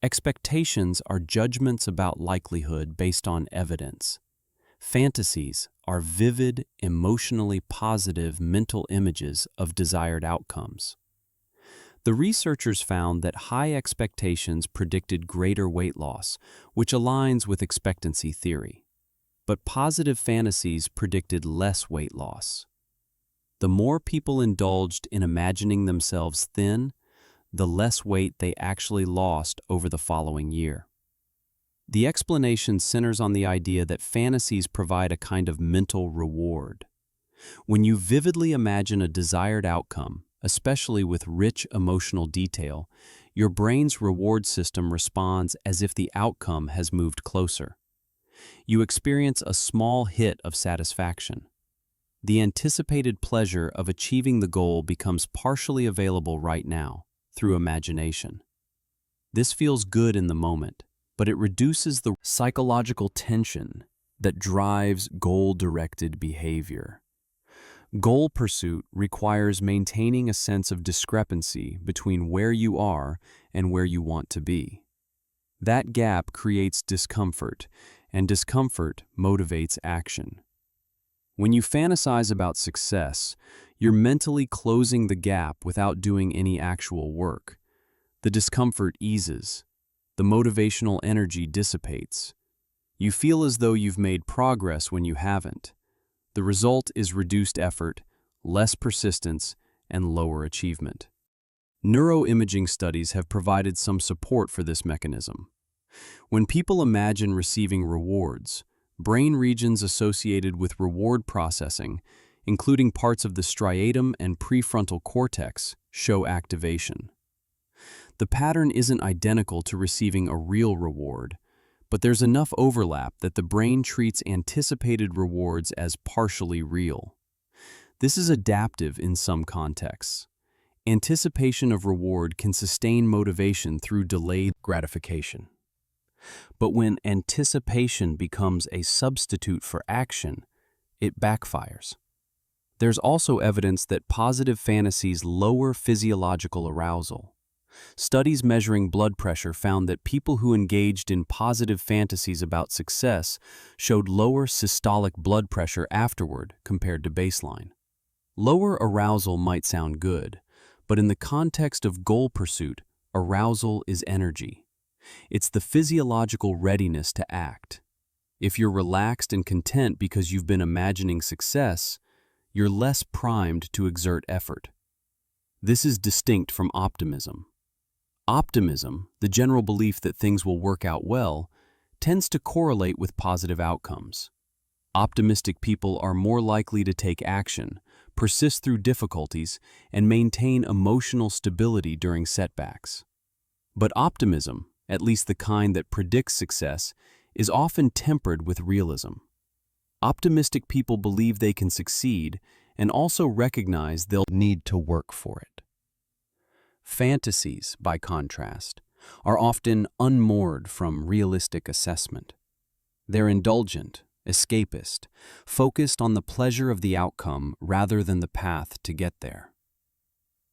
Expectations are judgments about likelihood based on evidence. Fantasies are vivid, emotionally positive mental images of desired outcomes. The researchers found that high expectations predicted greater weight loss, which aligns with expectancy theory. But positive fantasies predicted less weight loss. The more people indulged in imagining themselves thin, the less weight they actually lost over the following year. The explanation centers on the idea that fantasies provide a kind of mental reward. When you vividly imagine a desired outcome, especially with rich emotional detail, your brain's reward system responds as if the outcome has moved closer. You experience a small hit of satisfaction. The anticipated pleasure of achieving the goal becomes partially available right now through imagination. This feels good in the moment, but it reduces the psychological tension that drives goal-directed behavior. Goal pursuit requires maintaining a sense of discrepancy between where you are and where you want to be. That gap creates discomfort, and discomfort motivates action. When you fantasize about success, you're mentally closing the gap without doing any actual work. The discomfort eases. The motivational energy dissipates. You feel as though you've made progress when you haven't. The result is reduced effort, less persistence, and lower achievement. Neuroimaging studies have provided some support for this mechanism. When people imagine receiving rewards, brain regions associated with reward processing, including parts of the striatum and prefrontal cortex, show activation. The pattern isn't identical to receiving a real reward, but there's enough overlap that the brain treats anticipated rewards as partially real. This is adaptive in some contexts. Anticipation of reward can sustain motivation through delayed gratification. But when anticipation becomes a substitute for action, it backfires. There's also evidence that positive fantasies lower physiological arousal. Studies measuring blood pressure found that people who engaged in positive fantasies about success showed lower systolic blood pressure afterward compared to baseline. Lower arousal might sound good, but in the context of goal pursuit, arousal is energy. It's the physiological readiness to act. If you're relaxed and content because you've been imagining success, you're less primed to exert effort. This is distinct from optimism. Optimism, the general belief that things will work out well, tends to correlate with positive outcomes. Optimistic people are more likely to take action, persist through difficulties, and maintain emotional stability during setbacks. But optimism, at least the kind that predicts success, is often tempered with realism. Optimistic people believe they can succeed and also recognize they'll need to work for it. Fantasies, by contrast, are often unmoored from realistic assessment. They're indulgent, escapist, focused on the pleasure of the outcome rather than the path to get there.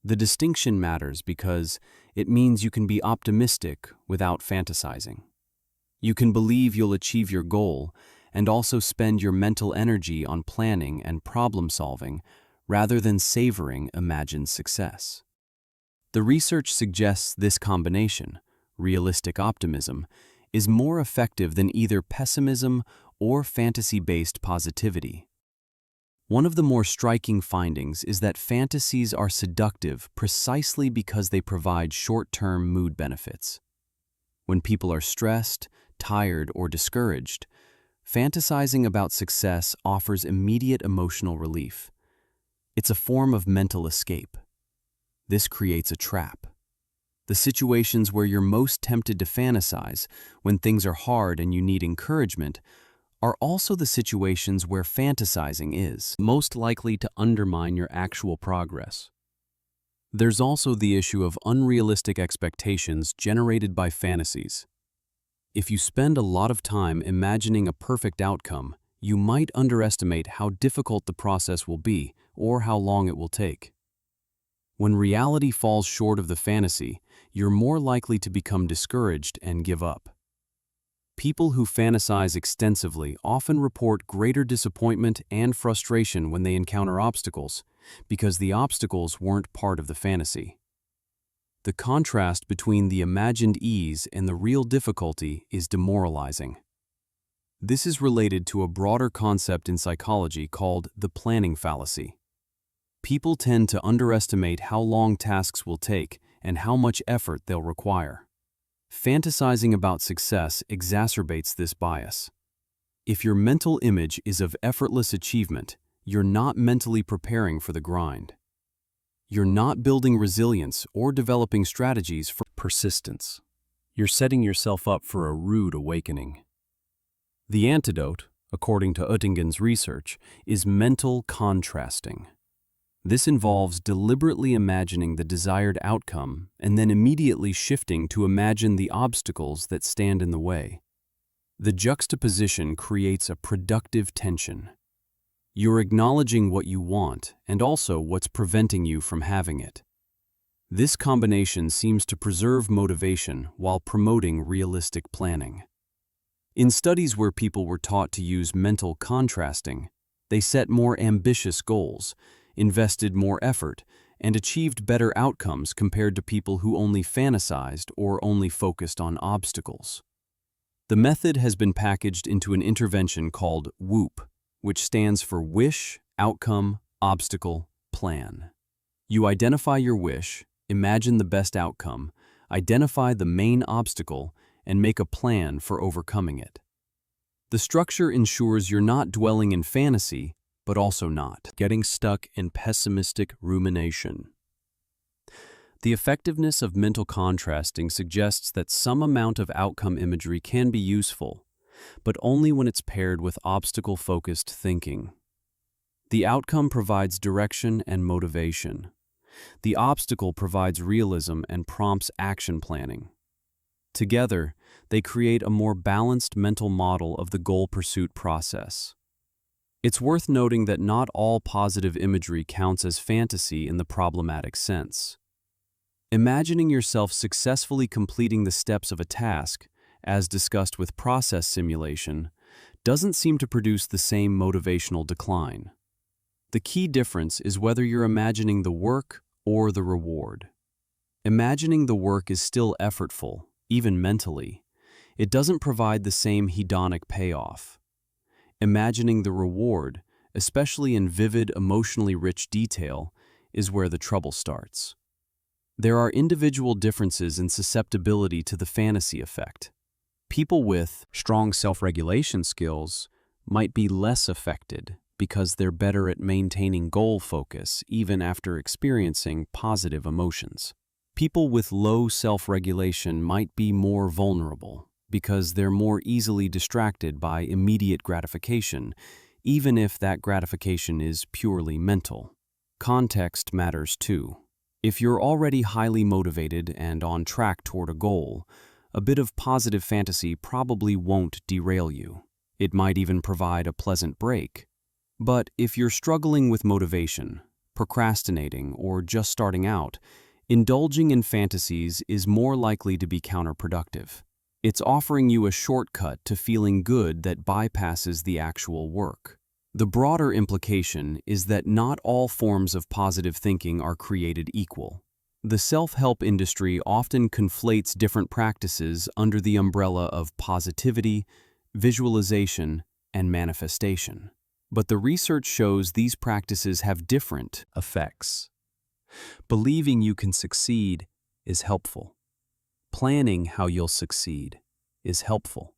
The distinction matters because it means you can be optimistic without fantasizing. You can believe you'll achieve your goal and also spend your mental energy on planning and problem solving rather than savoring imagined success. The research suggests this combination, realistic optimism, is more effective than either pessimism or fantasy-based positivity. One of the more striking findings is that fantasies are seductive precisely because they provide short-term mood benefits. When people are stressed, tired, or discouraged, fantasizing about success offers immediate emotional relief. It's a form of mental escape. This creates a trap. The situations where you're most tempted to fantasize, when things are hard and you need encouragement, are also the situations where fantasizing is most likely to undermine your actual progress. There's also the issue of unrealistic expectations generated by fantasies. If you spend a lot of time imagining a perfect outcome, you might underestimate how difficult the process will be or how long it will take. When reality falls short of the fantasy, you're more likely to become discouraged and give up. People who fantasize extensively often report greater disappointment and frustration when they encounter obstacles, because the obstacles weren't part of the fantasy. The contrast between the imagined ease and the real difficulty is demoralizing. This is related to a broader concept in psychology called the planning fallacy. People tend to underestimate how long tasks will take and how much effort they'll require. Fantasizing about success exacerbates this bias. If your mental image is of effortless achievement, you're not mentally preparing for the grind. You're not building resilience or developing strategies for persistence. You're setting yourself up for a rude awakening. The antidote, according to Oettingen's research, is mental contrasting. This involves deliberately imagining the desired outcome and then immediately shifting to imagine the obstacles that stand in the way. The juxtaposition creates a productive tension. You're acknowledging what you want and also what's preventing you from having it. This combination seems to preserve motivation while promoting realistic planning. In studies where people were taught to use mental contrasting, they set more ambitious goals, invested more effort, and achieved better outcomes compared to people who only fantasized or only focused on obstacles. The method has been packaged into an intervention called WOOP, which stands for Wish, Outcome, Obstacle, Plan. You identify your wish, imagine the best outcome, identify the main obstacle, and make a plan for overcoming it. The structure ensures you're not dwelling in fantasy, but also not getting stuck in pessimistic rumination. The effectiveness of mental contrasting suggests that some amount of outcome imagery can be useful, but only when it's paired with obstacle-focused thinking. The outcome provides direction and motivation. The obstacle provides realism and prompts action planning. Together, they create a more balanced mental model of the goal pursuit process. It's worth noting that not all positive imagery counts as fantasy in the problematic sense. Imagining yourself successfully completing the steps of a task, as discussed with process simulation, doesn't seem to produce the same motivational decline. The key difference is whether you're imagining the work or the reward. Imagining the work is still effortful, even mentally. It doesn't provide the same hedonic payoff. Imagining the reward, especially in vivid, emotionally rich detail, is where the trouble starts. There are individual differences in susceptibility to the fantasy effect. People with strong self-regulation skills might be less affected because they're better at maintaining goal focus even after experiencing positive emotions. People with low self-regulation might be more vulnerable because they're more easily distracted by immediate gratification, even if that gratification is purely mental. Context matters too. If you're already highly motivated and on track toward a goal, a bit of positive fantasy probably won't derail you. It might even provide a pleasant break. But if you're struggling with motivation, procrastinating, or just starting out, indulging in fantasies is more likely to be counterproductive. It's offering you a shortcut to feeling good that bypasses the actual work. The broader implication is that not all forms of positive thinking are created equal. The self-help industry often conflates different practices under the umbrella of positivity, visualization, and manifestation. But the research shows these practices have different effects. Believing you can succeed is helpful. Planning how you'll succeed is helpful.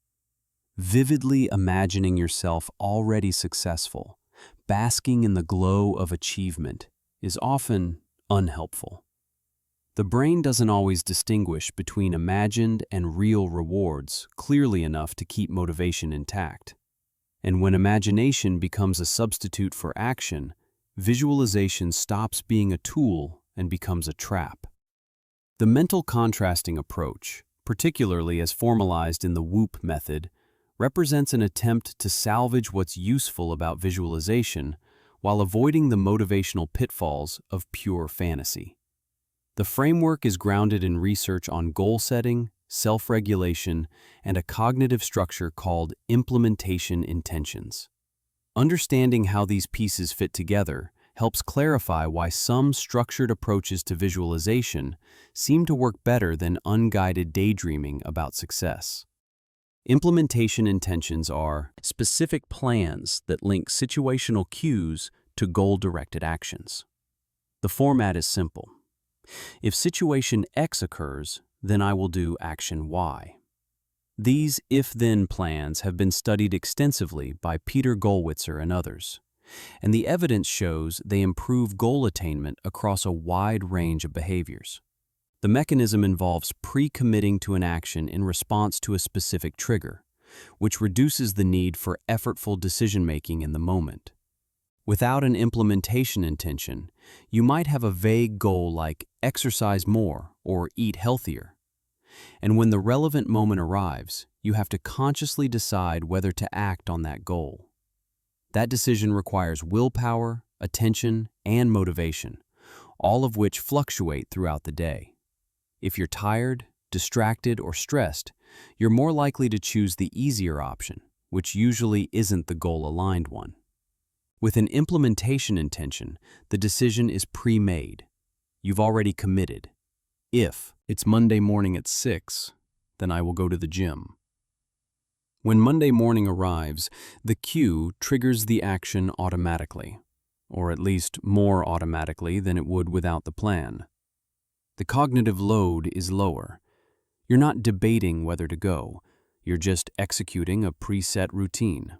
Vividly imagining yourself already successful, basking in the glow of achievement, is often unhelpful. The brain doesn't always distinguish between imagined and real rewards clearly enough to keep motivation intact. And when imagination becomes a substitute for action, visualization stops being a tool and becomes a trap. The mental contrasting approach, particularly as formalized in the WOOP method, represents an attempt to salvage what's useful about visualization while avoiding the motivational pitfalls of pure fantasy. The framework is grounded in research on goal setting, self-regulation, and a cognitive structure called implementation intentions. Understanding how these pieces fit together helps clarify why some structured approaches to visualization seem to work better than unguided daydreaming about success. Implementation intentions are specific plans that link situational cues to goal-directed actions. The format is simple. If situation X occurs, then I will do action Y. These if-then plans have been studied extensively by Peter Gollwitzer and others, and the evidence shows they improve goal attainment across a wide range of behaviors. The mechanism involves pre-committing to an action in response to a specific trigger, which reduces the need for effortful decision-making in the moment. Without an implementation intention, you might have a vague goal like exercise more or eat healthier. And when the relevant moment arrives, you have to consciously decide whether to act on that goal. That decision requires willpower, attention, and motivation, all of which fluctuate throughout the day. If you're tired, distracted, or stressed, you're more likely to choose the easier option, which usually isn't the goal-aligned one. With an implementation intention, the decision is pre-made. You've already committed. If it's Monday morning at 6, then I will go to the gym. When Monday morning arrives, the cue triggers the action automatically, or at least more automatically than it would without the plan. The cognitive load is lower. You're not debating whether to go. You're just executing a preset routine.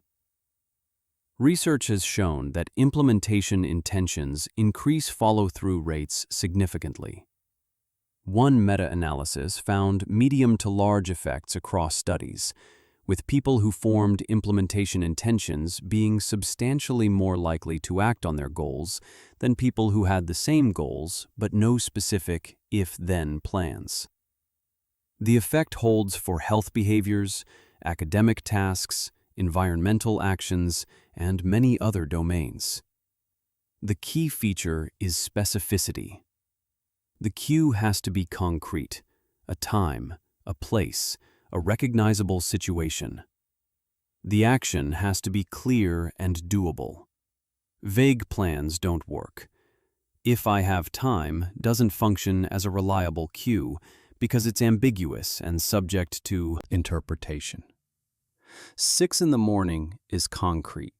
Research has shown that implementation intentions increase follow-through rates significantly. One meta-analysis found medium to large effects across studies, with people who formed implementation intentions being substantially more likely to act on their goals than people who had the same goals but no specific if-then plans. The effect holds for health behaviors, academic tasks, environmental actions, and many other domains. The key feature is specificity. The cue has to be concrete, a time, a place, a recognizable situation. The action has to be clear and doable. Vague plans don't work. "If I have time" doesn't function as a reliable cue because it's ambiguous and subject to interpretation. 6 in the morning is concrete.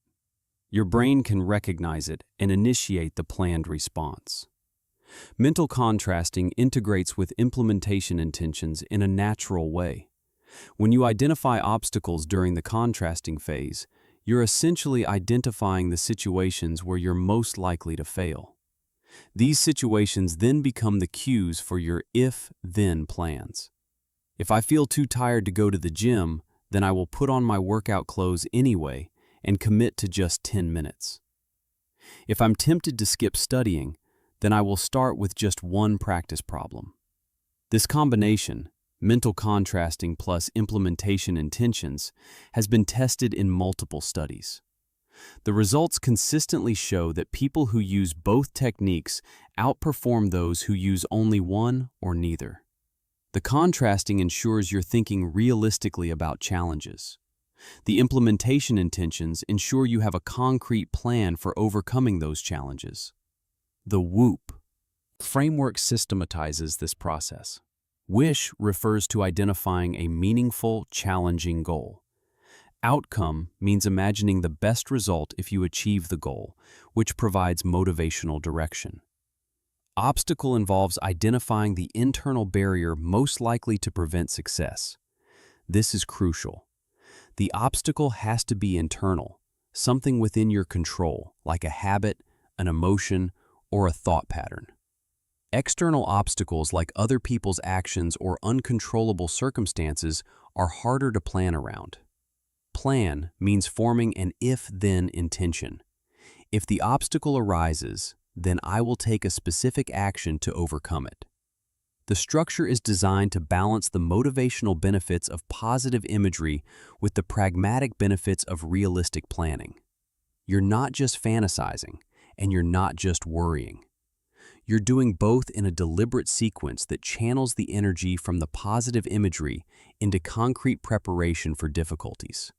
Your brain can recognize it and initiate the planned response. Mental contrasting integrates with implementation intentions in a natural way. When you identify obstacles during the contrasting phase, you're essentially identifying the situations where you're most likely to fail. These situations then become the cues for your if-then plans. If I feel too tired to go to the gym, then I will put on my workout clothes anyway and commit to just 10 minutes. If I'm tempted to skip studying, then I will start with just one practice problem. This combination, mental contrasting plus implementation intentions, has been tested in multiple studies. The results consistently show that people who use both techniques outperform those who use only one or neither. The contrasting ensures you're thinking realistically about challenges. The implementation intentions ensure you have a concrete plan for overcoming those challenges. The WHOOP framework systematizes this process. WISH refers to identifying a meaningful, challenging goal. Outcome means imagining the best result if you achieve the goal, which provides motivational direction. Obstacle involves identifying the internal barrier most likely to prevent success. This is crucial. The obstacle has to be internal, something within your control, like a habit, an emotion, or a thought pattern. External obstacles like other people's actions or uncontrollable circumstances are harder to plan around. Plan means forming an if-then intention. If the obstacle arises, then I will take a specific action to overcome it. The structure is designed to balance the motivational benefits of positive imagery with the pragmatic benefits of realistic planning. You're not just fantasizing, and you're not just worrying. You're doing both in a deliberate sequence that channels the energy from the positive imagery into concrete preparation for difficulties.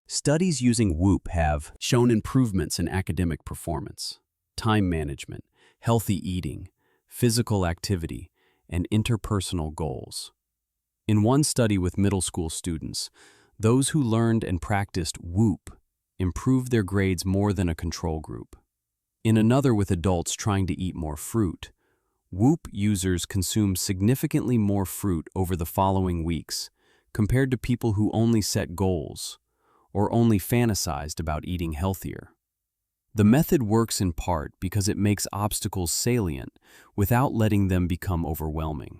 Studies using WHOOP have shown improvements in academic performance, time management, healthy eating, physical activity, and interpersonal goals. In one study with middle school students, those who learned and practiced WHOOP improved their grades more than a control group. In another with adults trying to eat more fruit, WHOOP users consumed significantly more fruit over the following weeks compared to people who only set goals or only fantasized about eating healthier. The method works in part because it makes obstacles salient without letting them become overwhelming.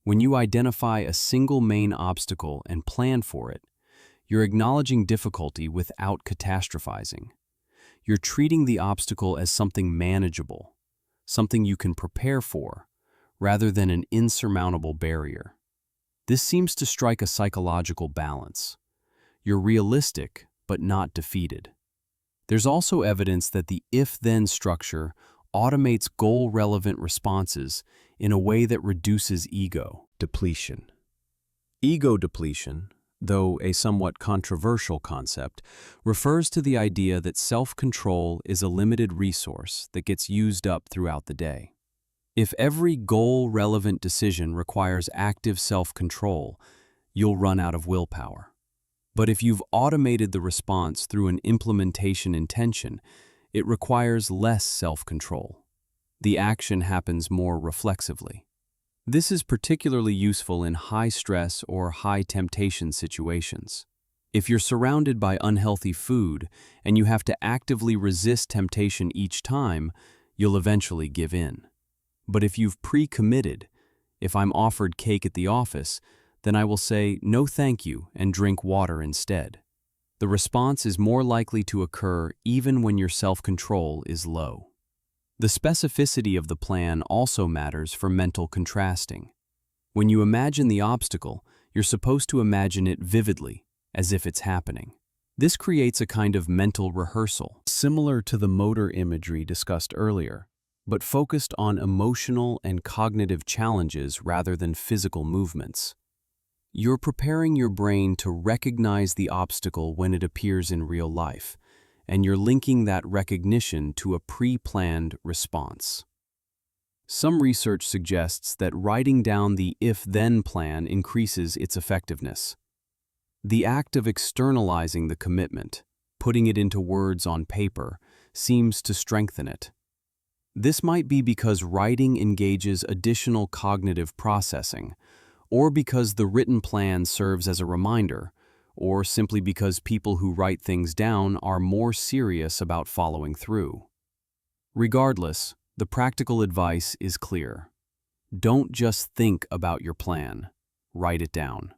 When you identify a single main obstacle and plan for it, you're acknowledging difficulty without catastrophizing. You're treating the obstacle as something manageable, something you can prepare for, rather than an insurmountable barrier. This seems to strike a psychological balance. You're realistic, but not defeated. There's also evidence that the if-then structure automates goal-relevant responses in a way that reduces ego depletion. Ego depletion, though a somewhat controversial concept, refers to the idea that self-control is a limited resource that gets used up throughout the day. If every goal-relevant decision requires active self-control, you'll run out of willpower. But if you've automated the response through an implementation intention, it requires less self-control. The action happens more reflexively. This is particularly useful in high-stress or high-temptation situations. If you're surrounded by unhealthy food and you have to actively resist temptation each time, you'll eventually give in. But if you've pre-committed, if I'm offered cake at the office, then I will say no thank you and drink water instead. The response is more likely to occur even when your self-control is low. The specificity of the plan also matters for mental contrasting. When you imagine the obstacle, you're supposed to imagine it vividly, as if it's happening. This creates a kind of mental rehearsal, similar to the motor imagery discussed earlier. but focused on emotional and cognitive challenges rather than physical movements. You're preparing your brain to recognize the obstacle when it appears in real life, and you're linking that recognition to a pre-planned response. Some research suggests that writing down the if-then plan increases its effectiveness. The act of externalizing the commitment, putting it into words on paper, seems to strengthen it. This might be because writing engages additional cognitive processing, or because the written plan serves as a reminder, or simply because people who write things down are more serious about following through. Regardless, the practical advice is clear. Don't just think about your plan, write it down.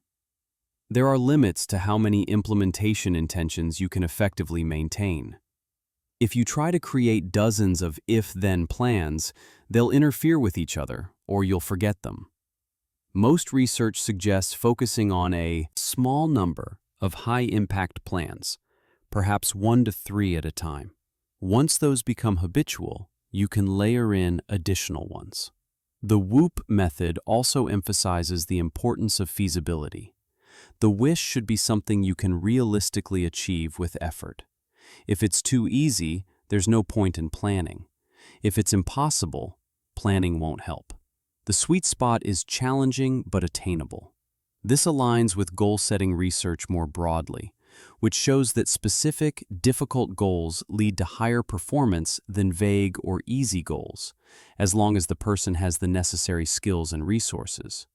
There are limits to how many implementation intentions you can effectively maintain. If you try to create dozens of if-then plans, they'll interfere with each other, or you'll forget them. Most research suggests focusing on a small number of high-impact plans, perhaps 1 to 3 at a time. Once those become habitual, you can layer in additional ones. The WHOOP method also emphasizes the importance of feasibility. The wish should be something you can realistically achieve with effort. If it's too easy, there's no point in planning. If it's impossible, planning won't help. The sweet spot is challenging but attainable. This aligns with goal-setting research more broadly, which shows that specific, difficult goals lead to higher performance than vague or easy goals, as long as the person has the necessary skills and resources.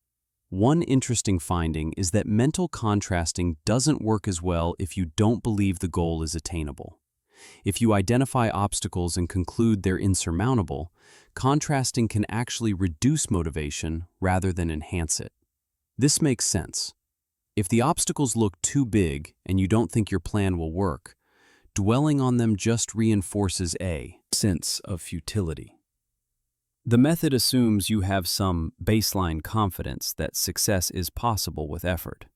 One interesting finding is that mental contrasting doesn't work as well if you don't believe the goal is attainable. If you identify obstacles and conclude they're insurmountable, contrasting can actually reduce motivation rather than enhance it. This makes sense. If the obstacles look too big and you don't think your plan will work, dwelling on them just reinforces a sense of futility. The method assumes you have some baseline confidence that success is possible with effort.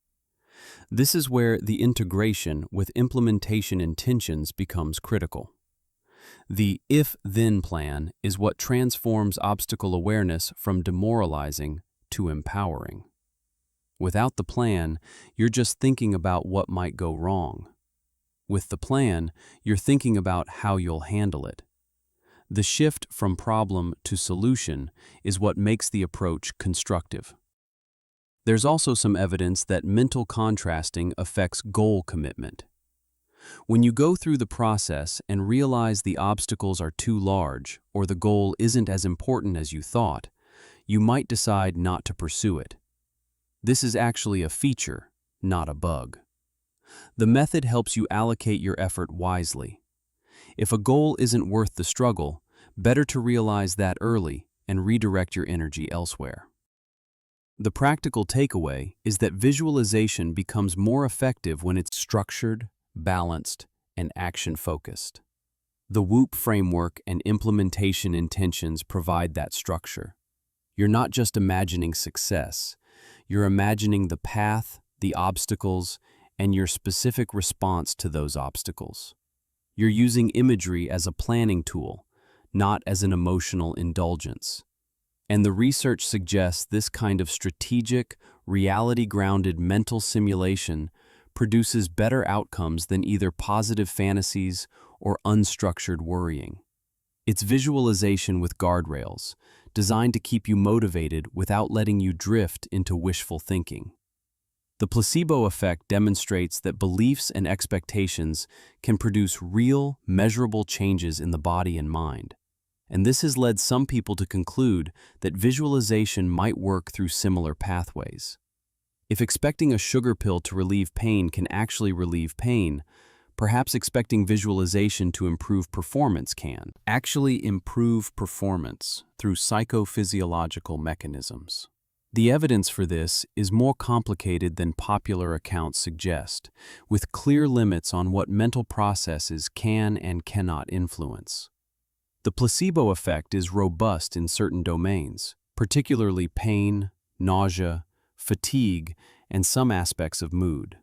This is where the integration with implementation intentions becomes critical. The if-then plan is what transforms obstacle awareness from demoralizing to empowering. Without the plan, you're just thinking about what might go wrong. With the plan, you're thinking about how you'll handle it. The shift from problem to solution is what makes the approach constructive. There's also some evidence that mental contrasting affects goal commitment. When you go through the process and realize the obstacles are too large or the goal isn't as important as you thought, you might decide not to pursue it. This is actually a feature, not a bug. The method helps you allocate your effort wisely. If a goal isn't worth the struggle, better to realize that early and redirect your energy elsewhere. The practical takeaway is that visualization becomes more effective when it's structured, balanced, and action-focused. The WHOOP framework and implementation intentions provide that structure. You're not just imagining success, you're imagining the path, the obstacles, and your specific response to those obstacles. You're using imagery as a planning tool, not as an emotional indulgence. And the research suggests this kind of strategic, reality-grounded mental simulation produces better outcomes than either positive fantasies or unstructured worrying. It's visualization with guardrails, designed to keep you motivated without letting you drift into wishful thinking. The placebo effect demonstrates that beliefs and expectations can produce real, measurable changes in the body and mind. And this has led some people to conclude that visualization might work through similar pathways. If expecting a sugar pill to relieve pain can actually relieve pain, perhaps expecting visualization to improve performance can actually improve performance through psychophysiological mechanisms. The evidence for this is more complicated than popular accounts suggest, with clear limits on what mental processes can and cannot influence. The placebo effect is robust in certain domains, particularly pain, nausea, fatigue, and some aspects of mood.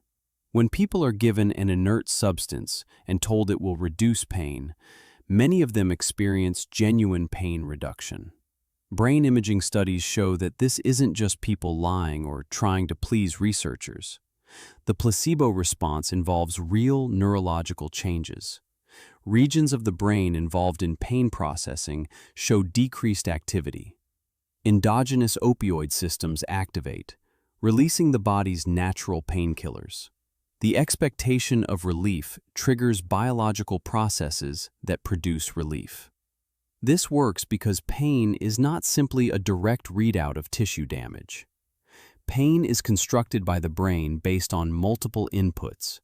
When people are given an inert substance and told it will reduce pain, Many of them experience genuine pain reduction. Brain imaging studies show that this isn't just people lying or trying to please researchers. The placebo response involves real neurological changes. Regions of the brain involved in pain processing show decreased activity. Endogenous opioid systems activate, releasing the body's natural painkillers. The expectation of relief triggers biological processes that produce relief. This works because pain is not simply a direct readout of tissue damage. Pain is constructed by the brain based on multiple inputs: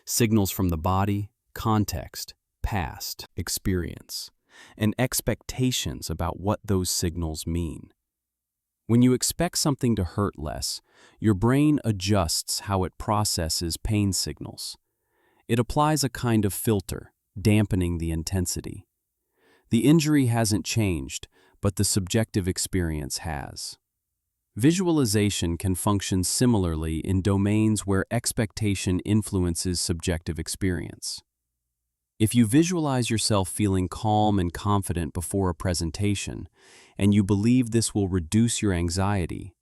signals from the body, context, past, experience, and expectations about what those signals mean. When you expect something to hurt less, your brain adjusts how it processes pain signals. It applies a kind of filter, dampening the intensity. The injury hasn't changed, but the subjective experience has. Visualization can function similarly in domains where expectation influences subjective experience. If you visualize yourself feeling calm and confident before a presentation, and you believe this will reduce your anxiety,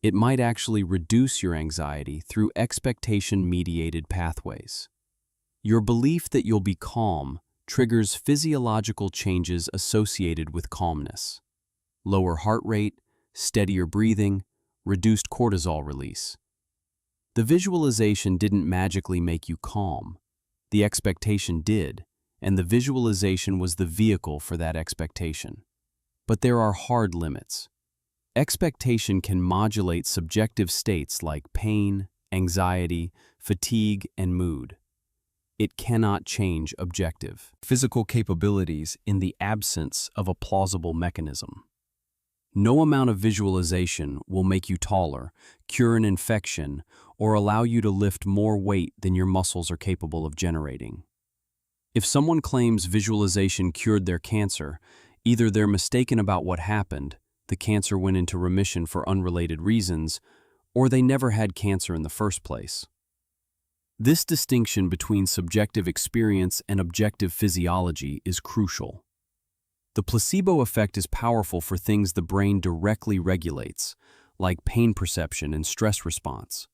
it might actually reduce your anxiety through expectation-mediated pathways. Your belief that you'll be calm triggers physiological changes associated with calmness: lower heart rate, steadier breathing, reduced cortisol release. The visualization didn't magically make you calm. The expectation did, and the visualization was the vehicle for that expectation. But there are hard limits. Expectation can modulate subjective states like pain, anxiety, fatigue, and mood. It cannot change objective physical capabilities in the absence of a plausible mechanism. No amount of visualization will make you taller, cure an infection, or allow you to lift more weight than your muscles are capable of generating. If someone claims visualization cured their cancer, either they're mistaken about what happened, the cancer went into remission for unrelated reasons, or they never had cancer in the first place. This distinction between subjective experience and objective physiology is crucial. The placebo effect is powerful for things the brain directly regulates, like pain perception and stress response.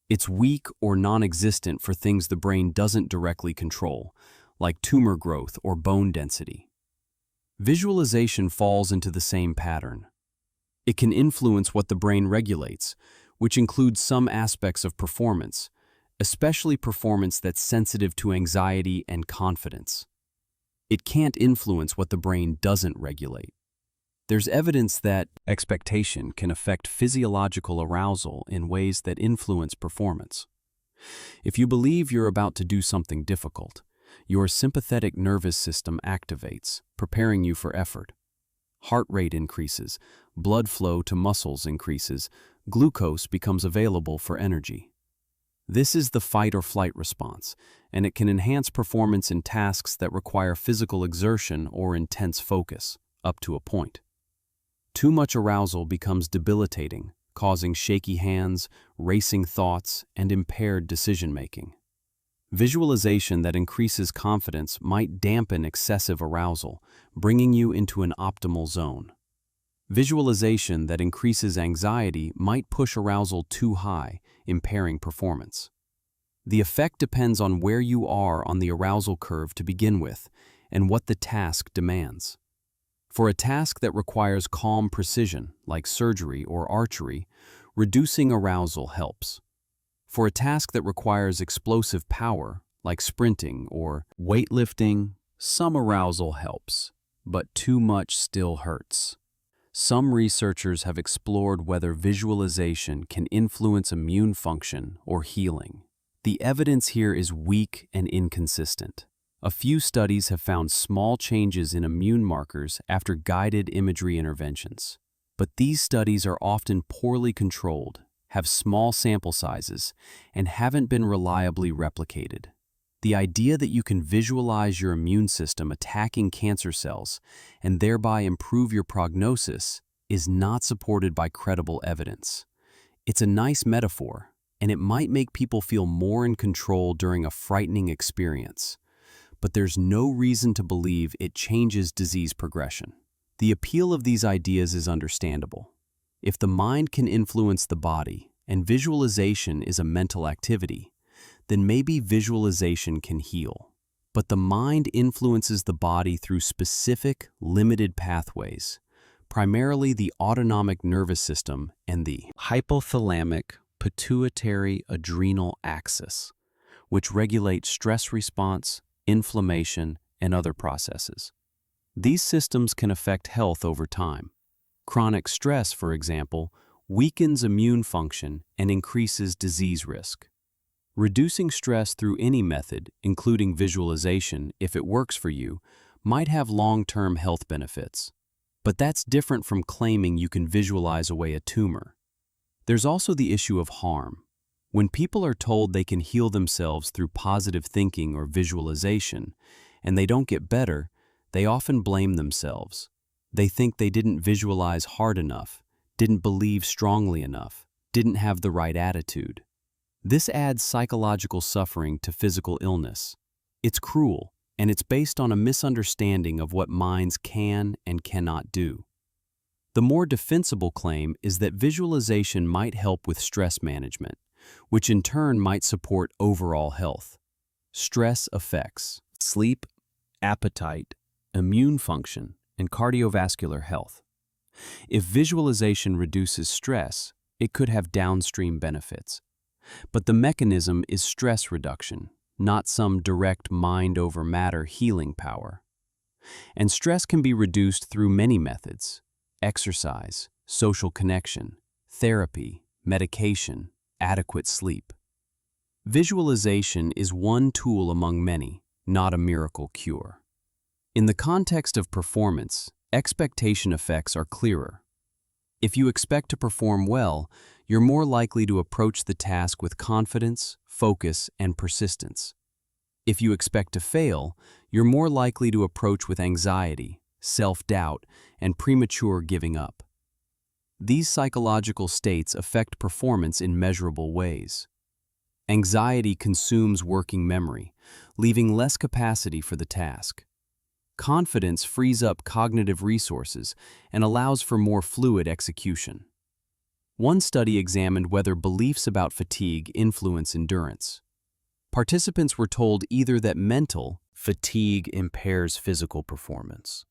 It's weak or non-existent for things the brain doesn't directly control, like tumor growth or bone density. Visualization falls into the same pattern. It can influence what the brain regulates, which includes some aspects of performance, especially performance that's sensitive to anxiety and confidence. It can't influence what the brain doesn't regulate. There's evidence that expectation can affect physiological arousal in ways that influence performance. If you believe you're about to do something difficult, your sympathetic nervous system activates, preparing you for effort. Heart rate increases, blood flow to muscles increases, glucose becomes available for energy. This is the fight or flight response, and it can enhance performance in tasks that require physical exertion or intense focus, up to a point. Too much arousal becomes debilitating, causing shaky hands, racing thoughts, and impaired decision-making. Visualization that increases confidence might dampen excessive arousal, bringing you into an optimal zone. Visualization that increases anxiety might push arousal too high, impairing performance. The effect depends on where you are on the arousal curve to begin with and what the task demands. For a task that requires calm precision, like surgery or archery, reducing arousal helps. For a task that requires explosive power, like sprinting or weightlifting, some arousal helps, but too much still hurts. Some researchers have explored whether visualization can influence immune function or healing. The evidence here is weak and inconsistent. A few studies have found small changes in immune markers after guided imagery interventions. But these studies are often poorly controlled, have small sample sizes, and haven't been reliably replicated. The idea that you can visualize your immune system attacking cancer cells and thereby improve your prognosis is not supported by credible evidence. It's a nice metaphor, and it might make people feel more in control during a frightening experience. but there's no reason to believe it changes disease progression. The appeal of these ideas is understandable. If the mind can influence the body, and visualization is a mental activity, then maybe visualization can heal. But the mind influences the body through specific, limited pathways, primarily the autonomic nervous system and the hypothalamic pituitary adrenal axis, which regulate stress response, inflammation, and other processes. These systems can affect health over time. Chronic stress, for example, weakens immune function and increases disease risk. Reducing stress through any method, including visualization, if it works for you, might have long-term health benefits. But that's different from claiming you can visualize away a tumor. There's also the issue of harm. When people are told they can heal themselves through positive thinking or visualization, and they don't get better, they often blame themselves. They think they didn't visualize hard enough, didn't believe strongly enough, didn't have the right attitude. This adds psychological suffering to physical illness. It's cruel, and it's based on a misunderstanding of what minds can and cannot do. The more defensible claim is that visualization might help with stress management, which in turn might support overall health. Stress affects sleep, appetite, immune function, and cardiovascular health. If visualization reduces stress, it could have downstream benefits. But the mechanism is stress reduction, not some direct mind-over-matter healing power. And stress can be reduced through many methods: exercise, social connection, therapy, medication, adequate sleep. Visualization is one tool among many, not a miracle cure. In the context of performance, expectation effects are clearer. If you expect to perform well, you're more likely to approach the task with confidence, focus, and persistence. If you expect to fail, you're more likely to approach with anxiety, self-doubt, and premature giving up. These psychological states affect performance in measurable ways. Anxiety consumes working memory, leaving less capacity for the task. Confidence frees up cognitive resources and allows for more fluid execution. One study examined whether beliefs about fatigue influence endurance. Participants were told either that mental fatigue impairs physical performance,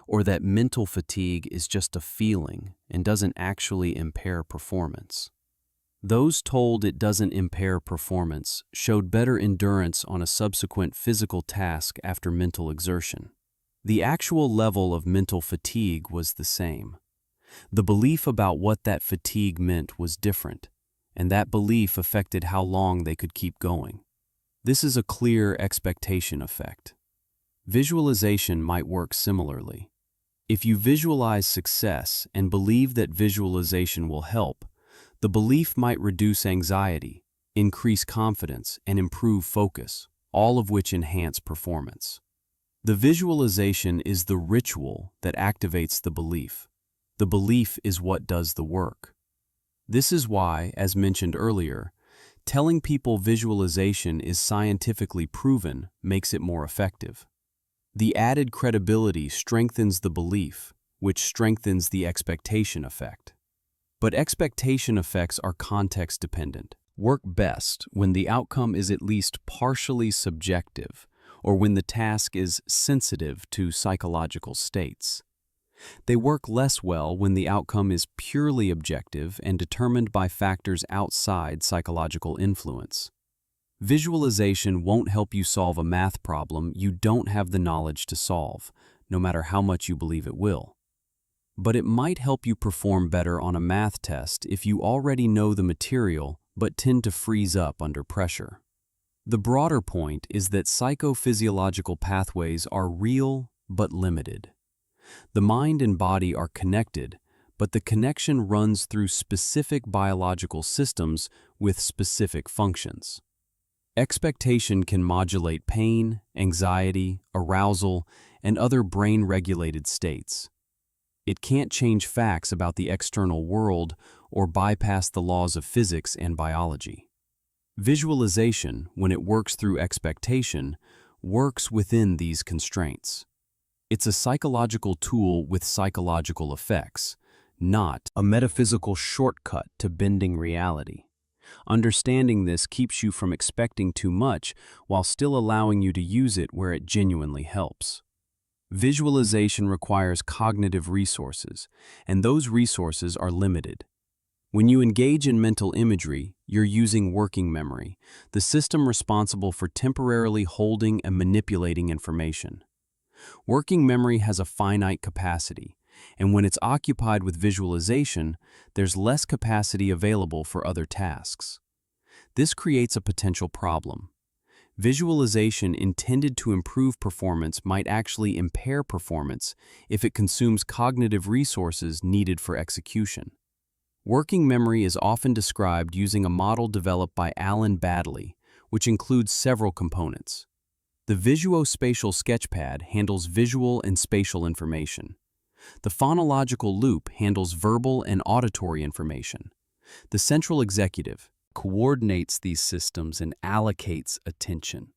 or that mental fatigue is just a feeling and doesn't actually impair performance. Those told it doesn't impair performance showed better endurance on a subsequent physical task after mental exertion. The actual level of mental fatigue was the same. The belief about what that fatigue meant was different, and that belief affected how long they could keep going. This is a clear expectation effect. Visualization might work similarly. If you visualize success and believe that visualization will help, the belief might reduce anxiety, increase confidence, and improve focus, all of which enhance performance. The visualization is the ritual that activates the belief. The belief is what does the work. This is why, as mentioned earlier, telling people visualization is scientifically proven makes it more effective. The added credibility strengthens the belief, which strengthens the expectation effect. But expectation effects are context-dependent, work best when the outcome is at least partially subjective, or when the task is sensitive to psychological states. They work less well when the outcome is purely objective and determined by factors outside psychological influence. Visualization won't help you solve a math problem you don't have the knowledge to solve, no matter how much you believe it will. But it might help you perform better on a math test if you already know the material but tend to freeze up under pressure. The broader point is that psychophysiological pathways are real but limited. The mind and body are connected, but the connection runs through specific biological systems with specific functions. Expectation can modulate pain, anxiety, arousal, and other brain-regulated states. It can't change facts about the external world or bypass the laws of physics and biology. Visualization, when it works through expectation, works within these constraints. It's a psychological tool with psychological effects, not a metaphysical shortcut to bending reality. Understanding this keeps you from expecting too much while still allowing you to use it where it genuinely helps. Visualization requires cognitive resources, and those resources are limited. When you engage in mental imagery, you're using working memory, the system responsible for temporarily holding and manipulating information. Working memory has a finite capacity, and when it's occupied with visualization, there's less capacity available for other tasks. This creates a potential problem. Visualization intended to improve performance might actually impair performance if it consumes cognitive resources needed for execution. Working memory is often described using a model developed by Alan Baddeley, which includes several components. The visuospatial sketchpad handles visual and spatial information. The phonological loop handles verbal and auditory information. The central executive coordinates these systems and allocates attention.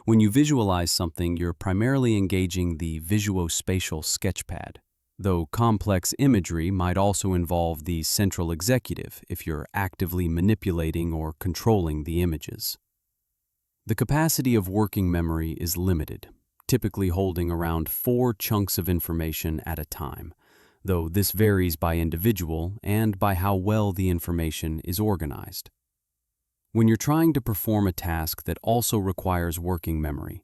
When you visualize something, you're primarily engaging the visuospatial sketchpad, though complex imagery might also involve the central executive if you're actively manipulating or controlling the images. The capacity of working memory is limited, typically holding around 4 chunks of information at a time, though this varies by individual and by how well the information is organized. When you're trying to perform a task that also requires working memory,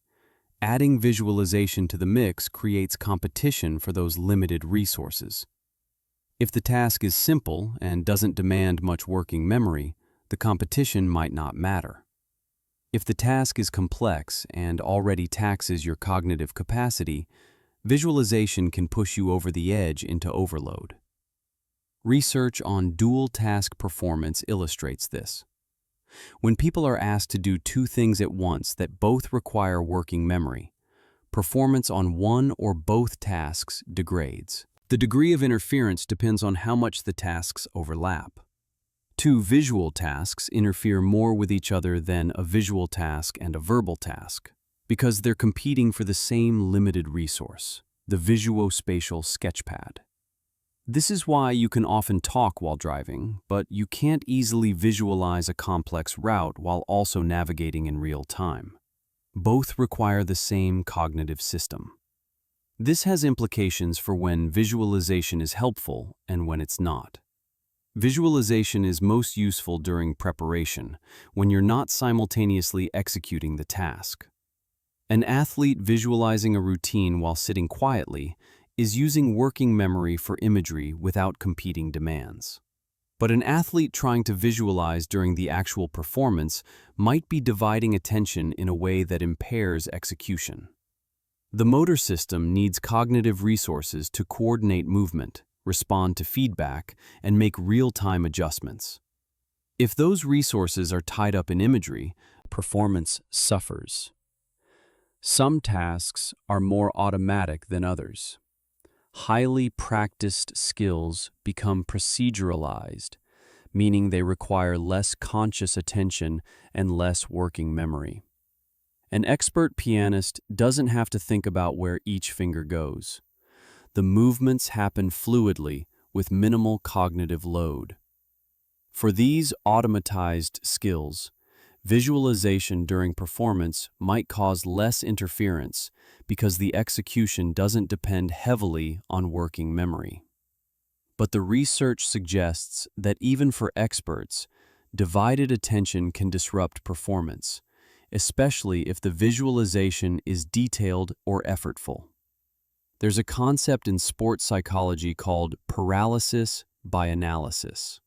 adding visualization to the mix creates competition for those limited resources. If the task is simple and doesn't demand much working memory, the competition might not matter. If the task is complex and already taxes your cognitive capacity, visualization can push you over the edge into overload. Research on dual task performance illustrates this. When people are asked to do 2 things at once that both require working memory, performance on one or both tasks degrades. The degree of interference depends on how much the tasks overlap. 2 visual tasks interfere more with each other than a visual task and a verbal task, because they're competing for the same limited resource, the visuospatial sketchpad. This is why you can often talk while driving, but you can't easily visualize a complex route while also navigating in real time. Both require the same cognitive system. This has implications for when visualization is helpful and when it's not. Visualization is most useful during preparation, when you're not simultaneously executing the task. An athlete visualizing a routine while sitting quietly is using working memory for imagery without competing demands. But an athlete trying to visualize during the actual performance might be dividing attention in a way that impairs execution. The motor system needs cognitive resources to coordinate movement, respond to feedback, and make real-time adjustments. If those resources are tied up in imagery, performance suffers. Some tasks are more automatic than others. Highly practiced skills become proceduralized, meaning they require less conscious attention and less working memory. An expert pianist doesn't have to think about where each finger goes. The movements happen fluidly with minimal cognitive load. For these automatized skills, visualization during performance might cause less interference because the execution doesn't depend heavily on working memory. But the research suggests that even for experts, divided attention can disrupt performance, especially if the visualization is detailed or effortful. There's a concept in sports psychology called paralysis by analysis,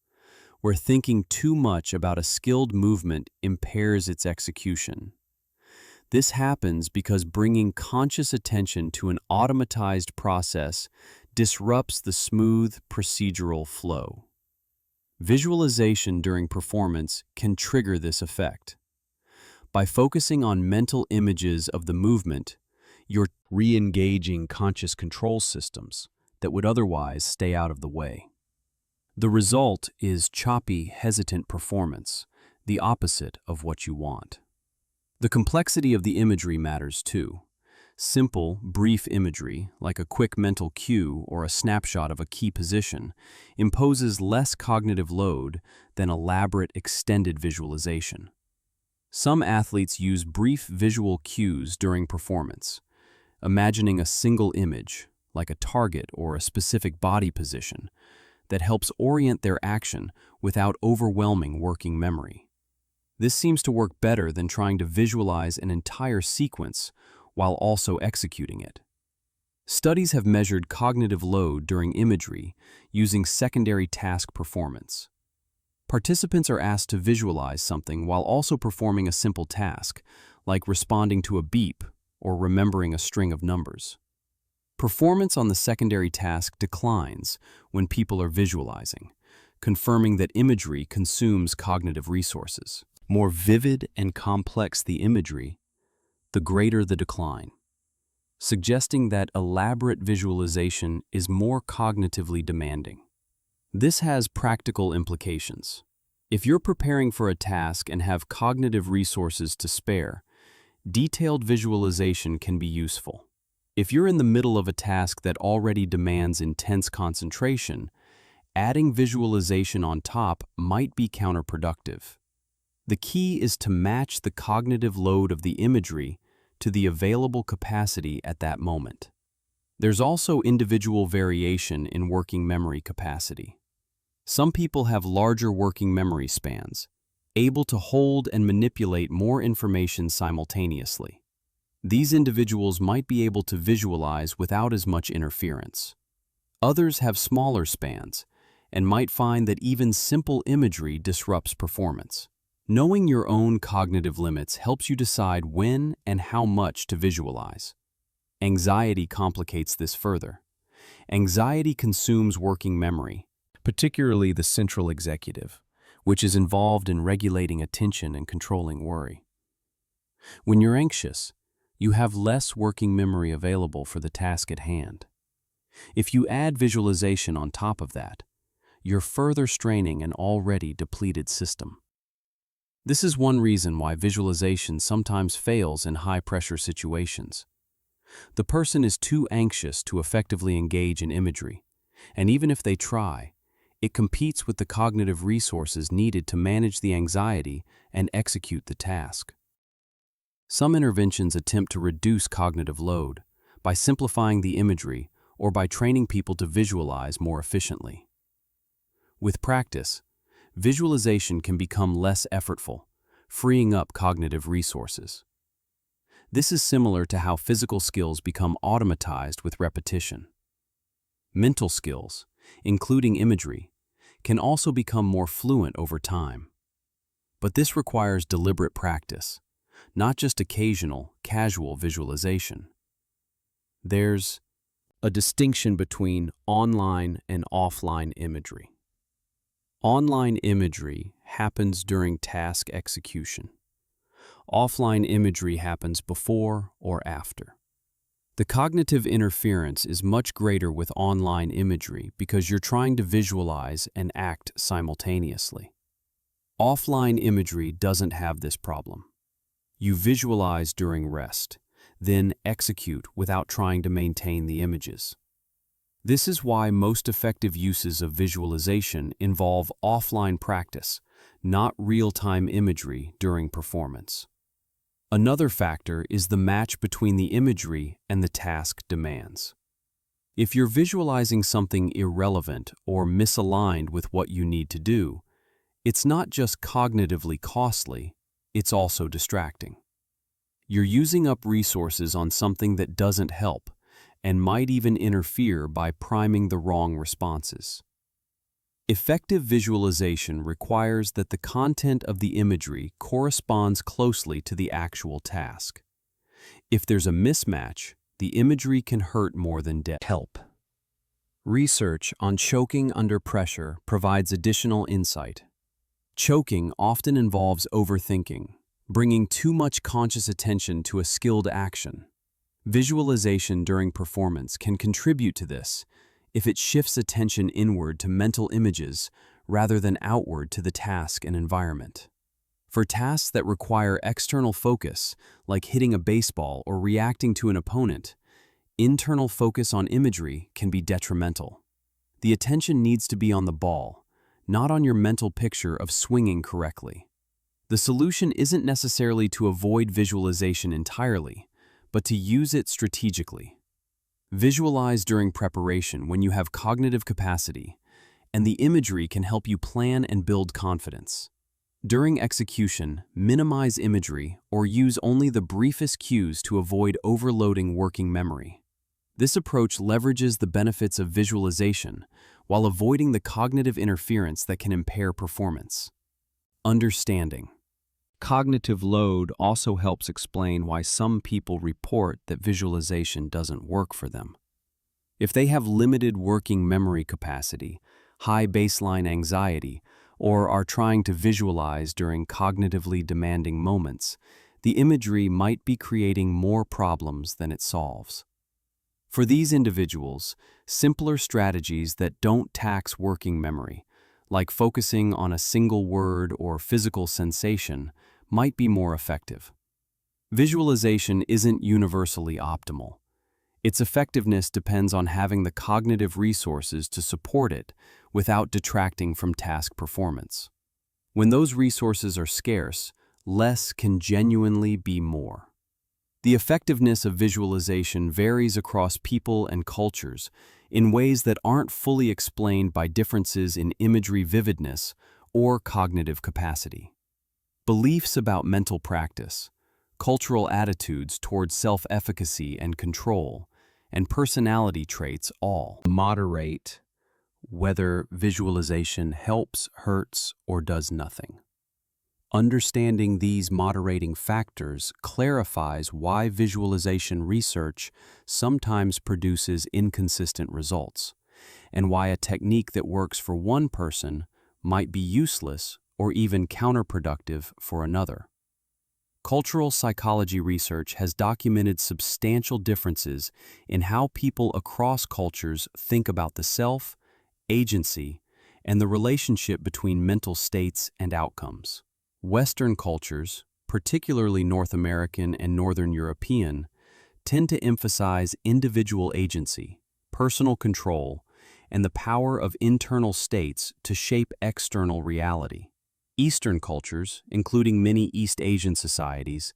where thinking too much about a skilled movement impairs its execution. This happens because bringing conscious attention to an automatized process disrupts the smooth procedural flow. Visualization during performance can trigger this effect. By focusing on mental images of the movement, you're re-engaging conscious control systems that would otherwise stay out of the way. The result is choppy, hesitant performance, the opposite of what you want. The complexity of the imagery matters too. Simple, brief imagery, like a quick mental cue or a snapshot of a key position, imposes less cognitive load than elaborate, extended visualization. Some athletes use brief visual cues during performance, imagining a single image, like a target or a specific body position, that helps orient their action without overwhelming working memory. This seems to work better than trying to visualize an entire sequence while also executing it. Studies have measured cognitive load during imagery using secondary task performance. Participants are asked to visualize something while also performing a simple task, like responding to a beep or remembering a string of numbers. Performance on the secondary task declines when people are visualizing, confirming that imagery consumes cognitive resources. More vivid and complex the imagery, the greater the decline, suggesting that elaborate visualization is more cognitively demanding. This has practical implications. If you're preparing for a task and have cognitive resources to spare, detailed visualization can be useful. If you're in the middle of a task that already demands intense concentration, adding visualization on top might be counterproductive. The key is to match the cognitive load of the imagery to the available capacity at that moment. There's also individual variation in working memory capacity. Some people have larger working memory spans, able to hold and manipulate more information simultaneously. These individuals might be able to visualize without as much interference. Others have smaller spans and might find that even simple imagery disrupts performance. Knowing your own cognitive limits helps you decide when and how much to visualize. Anxiety complicates this further. Anxiety consumes working memory, particularly the central executive, which is involved in regulating attention and controlling worry. When you're anxious, you have less working memory available for the task at hand. If you add visualization on top of that, you're further straining an already depleted system. This is one reason why visualization sometimes fails in high-pressure situations. The person is too anxious to effectively engage in imagery, and even if they try, it competes with the cognitive resources needed to manage the anxiety and execute the task. Some interventions attempt to reduce cognitive load by simplifying the imagery or by training people to visualize more efficiently. With practice, visualization can become less effortful, freeing up cognitive resources. This is similar to how physical skills become automatized with repetition. Mental skills, including imagery, can also become more fluent over time. But this requires deliberate practice, not just occasional, casual visualization. There's a distinction between online and offline imagery. Online imagery happens during task execution. Offline imagery happens before or after. The cognitive interference is much greater with online imagery because you're trying to visualize and act simultaneously. Offline imagery doesn't have this problem. You visualize during rest, then execute without trying to maintain the images. This is why most effective uses of visualization involve offline practice, not real-time imagery during performance. Another factor is the match between the imagery and the task demands. If you're visualizing something irrelevant or misaligned with what you need to do, it's not just cognitively costly, it's also distracting. You're using up resources on something that doesn't help and might even interfere by priming the wrong responses. Effective visualization requires that the content of the imagery corresponds closely to the actual task. If there's a mismatch, the imagery can hurt more than help. Research on choking under pressure provides additional insight. Choking often involves overthinking, bringing too much conscious attention to a skilled action. Visualization during performance can contribute to this if it shifts attention inward to mental images rather than outward to the task and environment. For tasks that require external focus, like hitting a baseball or reacting to an opponent, internal focus on imagery can be detrimental. The attention needs to be on the ball, not on your mental picture of swinging correctly. The solution isn't necessarily to avoid visualization entirely, but to use it strategically. Visualize during preparation when you have cognitive capacity, and the imagery can help you plan and build confidence. During execution, minimize imagery or use only the briefest cues to avoid overloading working memory. This approach leverages the benefits of visualization while avoiding the cognitive interference that can impair performance. Understanding. Cognitive load also helps explain why some people report that visualization doesn't work for them. If they have limited working memory capacity, high baseline anxiety, or are trying to visualize during cognitively demanding moments, the imagery might be creating more problems than it solves. For these individuals, simpler strategies that don't tax working memory, like focusing on a single word or physical sensation, might be more effective. Visualization isn't universally optimal. Its effectiveness depends on having the cognitive resources to support it without detracting from task performance. When those resources are scarce, less can genuinely be more. The effectiveness of visualization varies across people and cultures in ways that aren't fully explained by differences in imagery vividness or cognitive capacity. Beliefs about mental practice, cultural attitudes towards self-efficacy and control, and personality traits all moderate whether visualization helps, hurts, or does nothing. Understanding these moderating factors clarifies why visualization research sometimes produces inconsistent results, and why a technique that works for one person might be useless or even counterproductive for another. Cultural psychology research has documented substantial differences in how people across cultures think about the self, agency, and the relationship between mental states and outcomes. Western cultures, particularly North American and Northern European, tend to emphasize individual agency, personal control, and the power of internal states to shape external reality. Eastern cultures, including many East Asian societies,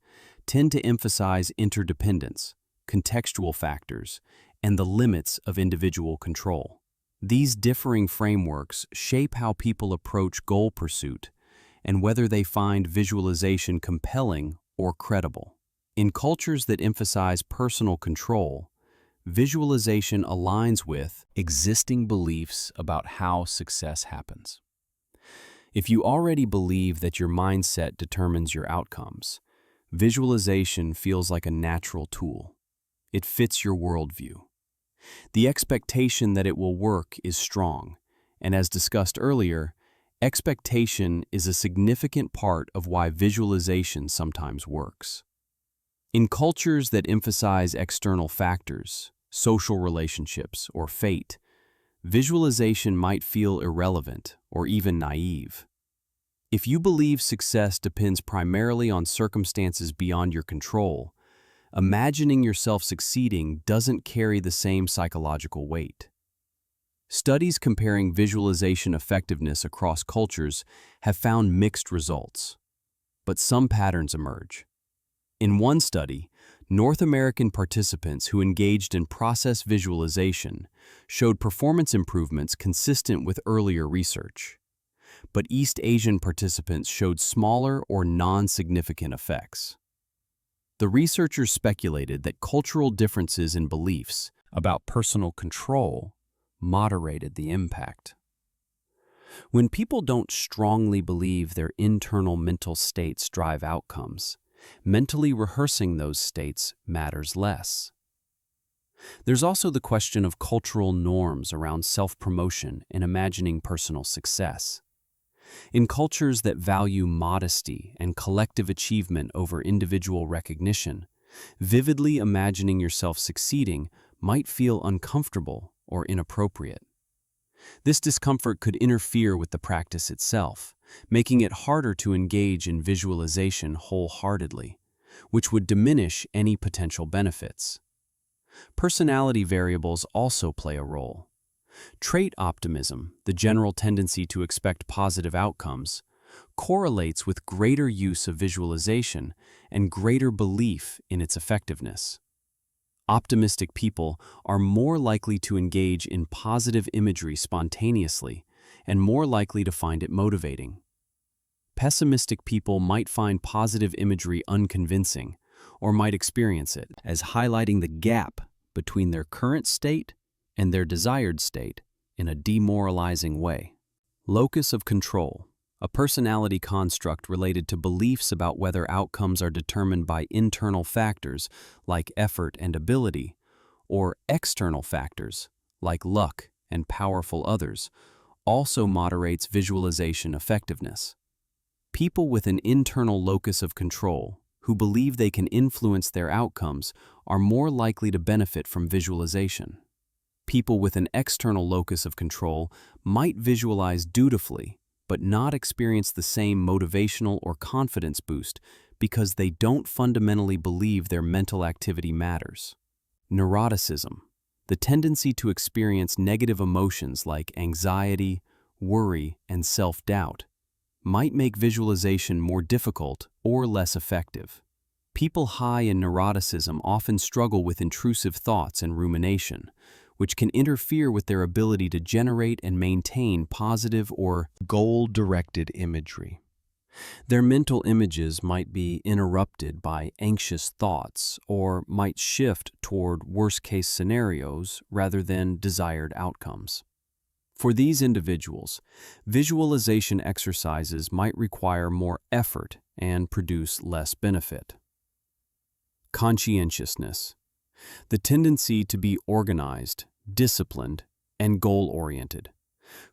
tend to emphasize interdependence, contextual factors, and the limits of individual control. These differing frameworks shape how people approach goal pursuit and whether they find visualization compelling or credible. In cultures that emphasize personal control, visualization aligns with existing beliefs about how success happens. If you already believe that your mindset determines your outcomes, visualization feels like a natural tool. It fits your worldview. The expectation that it will work is strong, and as discussed earlier, expectation is a significant part of why visualization sometimes works. In cultures that emphasize external factors, social relationships, or fate, visualization might feel irrelevant or even naive. If you believe success depends primarily on circumstances beyond your control, imagining yourself succeeding doesn't carry the same psychological weight. Studies comparing visualization effectiveness across cultures have found mixed results, but some patterns emerge. In one study, North American participants who engaged in process visualization showed performance improvements consistent with earlier research, but East Asian participants showed smaller or non-significant effects. The researchers speculated that cultural differences in beliefs about personal control moderated the impact. When people don't strongly believe their internal mental states drive outcomes, mentally rehearsing those states matters less. There's also the question of cultural norms around self-promotion and imagining personal success. In cultures that value modesty and collective achievement over individual recognition, vividly imagining yourself succeeding might feel uncomfortable or inappropriate. This discomfort could interfere with the practice itself, making it harder to engage in visualization wholeheartedly, which would diminish any potential benefits. Personality variables also play a role. Trait optimism, the general tendency to expect positive outcomes, correlates with greater use of visualization and greater belief in its effectiveness. Optimistic people are more likely to engage in positive imagery spontaneously and more likely to find it motivating. Pessimistic people might find positive imagery unconvincing or might experience it as highlighting the gap between their current state and their desired state in a demoralizing way. Locus of control, a personality construct related to beliefs about whether outcomes are determined by internal factors like effort and ability, or external factors like luck and powerful others, also moderates visualization effectiveness. People with an internal locus of control, who believe they can influence their outcomes, are more likely to benefit from visualization. People with an external locus of control might visualize dutifully, but not experience the same motivational or confidence boost because they don't fundamentally believe their mental activity matters. Neuroticism, the tendency to experience negative emotions like anxiety, worry, and self-doubt, might make visualization more difficult or less effective. People high in neuroticism often struggle with intrusive thoughts and rumination, which can interfere with their ability to generate and maintain positive or goal-directed imagery. Their mental images might be interrupted by anxious thoughts or might shift toward worst-case scenarios rather than desired outcomes. For these individuals, visualization exercises might require more effort and produce less benefit. Conscientiousness, the tendency to be organized, disciplined, and goal-oriented,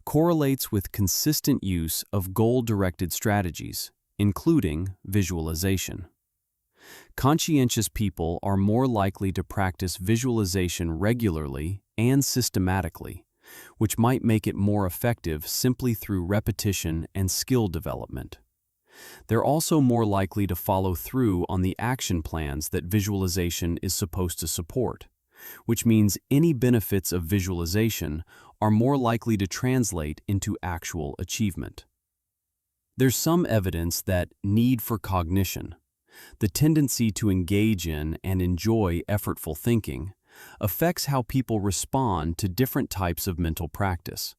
correlates with consistent use of goal-directed strategies, including visualization. Conscientious people are more likely to practice visualization regularly and systematically, which might make it more effective simply through repetition and skill development. They're also more likely to follow through on the action plans that visualization is supposed to support, which means any benefits of visualization are more likely to translate into actual achievement. There's some evidence that need for cognition, the tendency to engage in and enjoy effortful thinking, affects how people respond to different types of mental practice.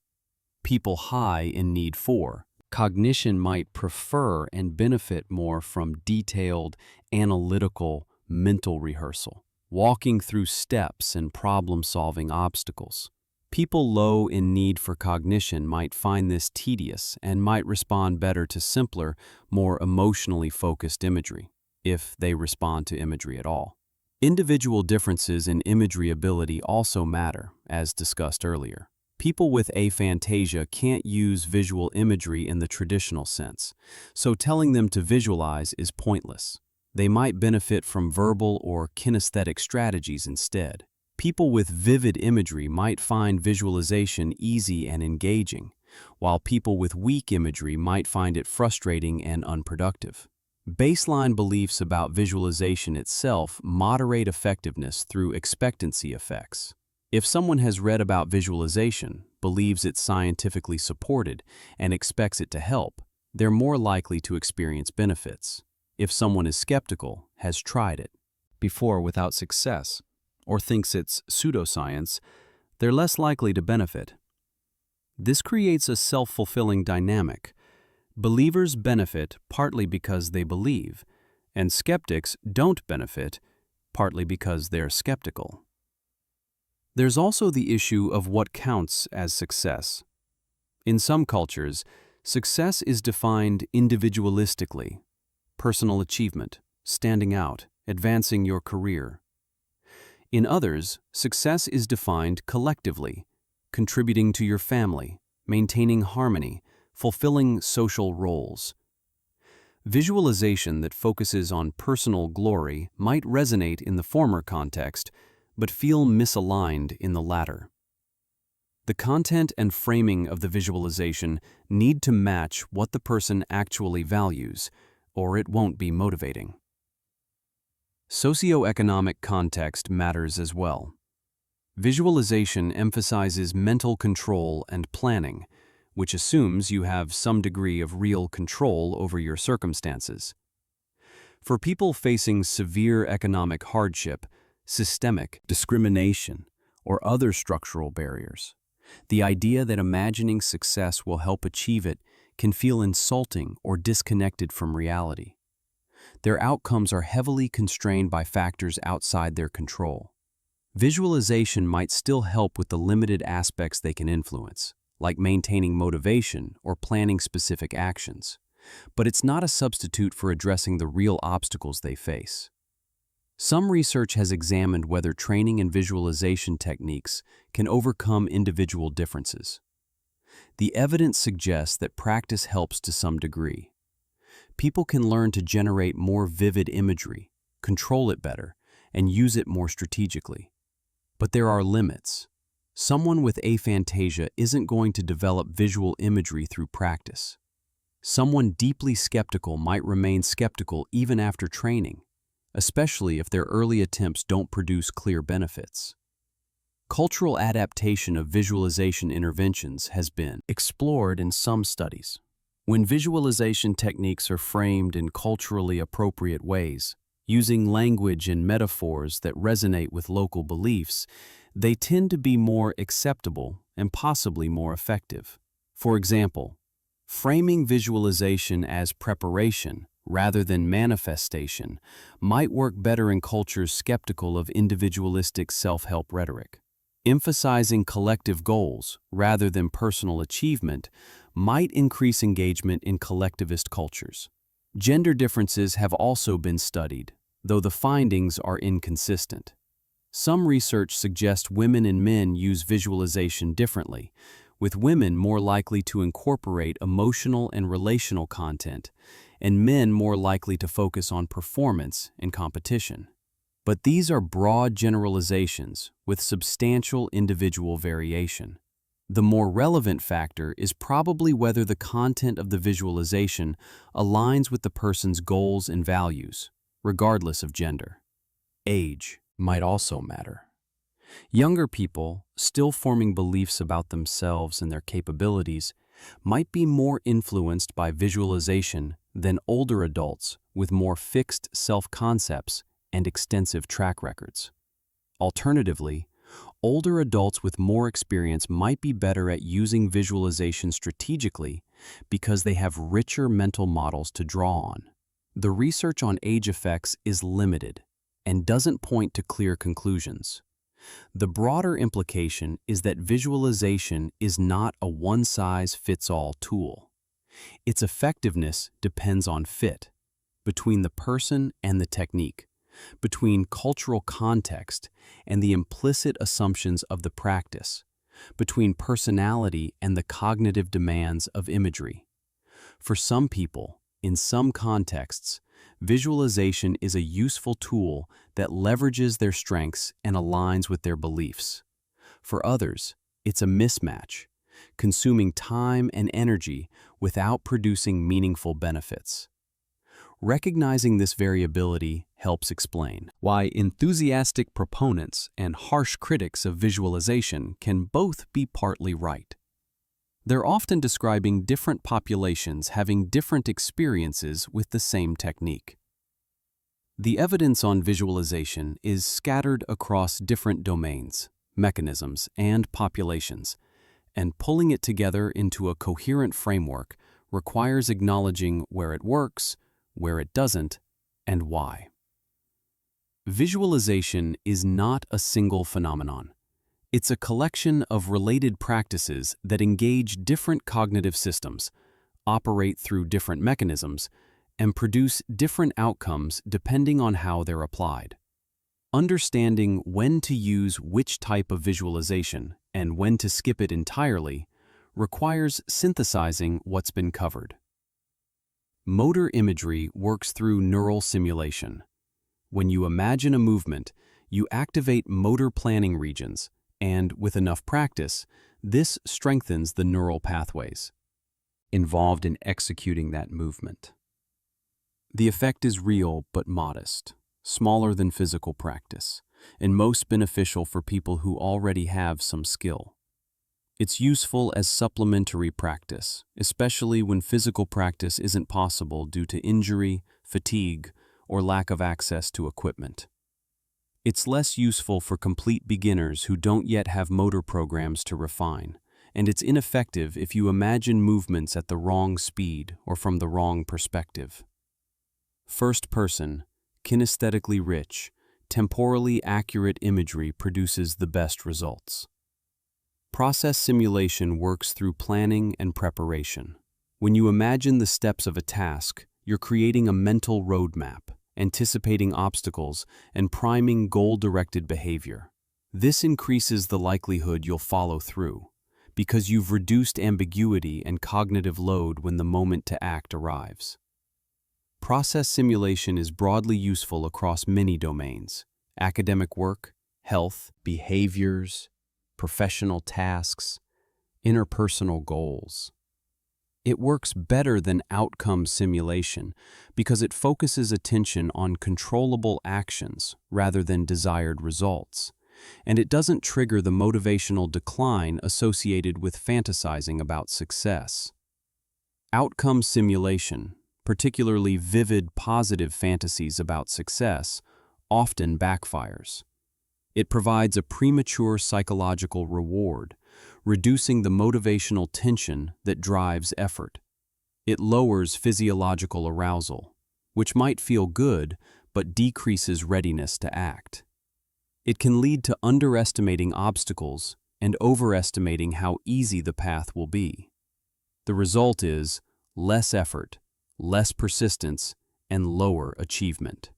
People high in need for cognition might prefer and benefit more from detailed, analytical mental rehearsal, walking through steps and problem-solving obstacles. People low in need for cognition might find this tedious and might respond better to simpler, more emotionally focused imagery, if they respond to imagery at all. Individual differences in imagery ability also matter, as discussed earlier. People with aphantasia can't use visual imagery in the traditional sense, so telling them to visualize is pointless. They might benefit from verbal or kinesthetic strategies instead. People with vivid imagery might find visualization easy and engaging, while people with weak imagery might find it frustrating and unproductive. Baseline beliefs about visualization itself moderate effectiveness through expectancy effects. If someone has read about visualization, believes it's scientifically supported, and expects it to help, they're more likely to experience benefits. If someone is skeptical, has tried it before without success, or thinks it's pseudoscience, they're less likely to benefit. This creates a self-fulfilling dynamic. Believers benefit partly because they believe, and skeptics don't benefit partly because they're skeptical. There's also the issue of what counts as success. In some cultures, success is defined individualistically: personal achievement, standing out, advancing your career. In others, success is defined collectively: contributing to your family, maintaining harmony, fulfilling social roles. Visualization that focuses on personal glory might resonate in the former context, but feel misaligned in the latter. The content and framing of the visualization need to match what the person actually values, or it won't be motivating. Socioeconomic context matters as well. Visualization emphasizes mental control and planning, which assumes you have some degree of real control over your circumstances. For people facing severe economic hardship, systemic discrimination, or other structural barriers, the idea that imagining success will help achieve it can feel insulting or disconnected from reality. Their outcomes are heavily constrained by factors outside their control. Visualization might still help with the limited aspects they can influence, like maintaining motivation or planning specific actions, but it's not a substitute for addressing the real obstacles they face. Some research has examined whether training and visualization techniques can overcome individual differences. The evidence suggests that practice helps to some degree. People can learn to generate more vivid imagery, control it better, and use it more strategically. But there are limits. Someone with aphantasia isn't going to develop visual imagery through practice. Someone deeply skeptical might remain skeptical even after training, especially if their early attempts don't produce clear benefits. Cultural adaptation of visualization interventions has been explored in some studies. When visualization techniques are framed in culturally appropriate ways, using language and metaphors that resonate with local beliefs, they tend to be more acceptable and possibly more effective. For example, framing visualization as preparation rather than manifestation might work better in cultures skeptical of individualistic self-help rhetoric. Emphasizing collective goals rather than personal achievement might increase engagement in collectivist cultures. Gender differences have also been studied, though the findings are inconsistent. Some research suggests women and men use visualization differently, with women more likely to incorporate emotional and relational content, and men more likely to focus on performance and competition. But these are broad generalizations with substantial individual variation. The more relevant factor is probably whether the content of the visualization aligns with the person's goals and values, regardless of gender. Age might also matter. Younger people, still forming beliefs about themselves and their capabilities, might be more influenced by visualization than older adults with more fixed self-concepts and extensive track records. Alternatively, older adults with more experience might be better at using visualization strategically because they have richer mental models to draw on. The research on age effects is limited and doesn't point to clear conclusions. The broader implication is that visualization is not a one-size-fits-all tool. Its effectiveness depends on fit between the person and the technique, between cultural context and the implicit assumptions of the practice, between personality and the cognitive demands of imagery. For some people, in some contexts, visualization is a useful tool that leverages their strengths and aligns with their beliefs. For others, it's a mismatch, consuming time and energy without producing meaningful benefits. Recognizing this variability helps explain why enthusiastic proponents and harsh critics of visualization can both be partly right. They're often describing different populations having different experiences with the same technique. The evidence on visualization is scattered across different domains, mechanisms, and populations, and pulling it together into a coherent framework requires acknowledging where it works, where it doesn't, and why. Visualization is not a single phenomenon. It's a collection of related practices that engage different cognitive systems, operate through different mechanisms, and produce different outcomes depending on how they're applied. Understanding when to use which type of visualization and when to skip it entirely requires synthesizing what's been covered. Motor imagery works through neural simulation. When you imagine a movement, you activate motor planning regions, And with enough practice, this strengthens the neural pathways involved in executing that movement. The effect is real but modest, smaller than physical practice, and most beneficial for people who already have some skill. It's useful as supplementary practice, especially when physical practice isn't possible due to injury, fatigue, or lack of access to equipment. It's less useful for complete beginners who don't yet have motor programs to refine, and it's ineffective if you imagine movements at the wrong speed or from the wrong perspective. First person, kinesthetically rich, temporally accurate imagery produces the best results. Process simulation works through planning and preparation. When you imagine the steps of a task, you're creating a mental roadmap, anticipating obstacles, and priming goal-directed behavior. This increases the likelihood you'll follow through, because you've reduced ambiguity and cognitive load when the moment to act arrives. Process simulation is broadly useful across many domains: academic work, health, behaviors, professional tasks, interpersonal goals. It works better than outcome simulation because it focuses attention on controllable actions rather than desired results, and it doesn't trigger the motivational decline associated with fantasizing about success. Outcome simulation, particularly vivid positive fantasies about success, often backfires. It provides a premature psychological reward, reducing the motivational tension that drives effort. It lowers physiological arousal, which might feel good but decreases readiness to act. It can lead to underestimating obstacles and overestimating how easy the path will be. The result is less effort, less persistence, and lower achievement.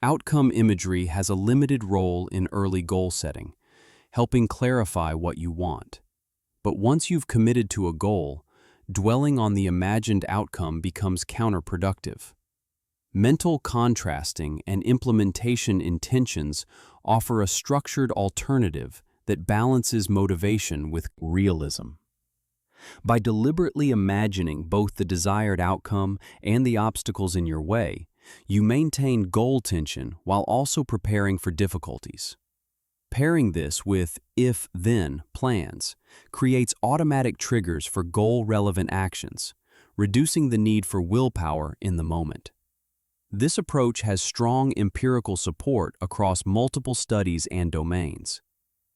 Outcome imagery has a limited role in early goal setting, helping clarify what you want. But once you've committed to a goal, dwelling on the imagined outcome becomes counterproductive. Mental contrasting and implementation intentions offer a structured alternative that balances motivation with realism. By deliberately imagining both the desired outcome and the obstacles in your way, you maintain goal tension while also preparing for difficulties. Pairing this with if-then plans creates automatic triggers for goal-relevant actions, reducing the need for willpower in the moment. This approach has strong empirical support across multiple studies and domains.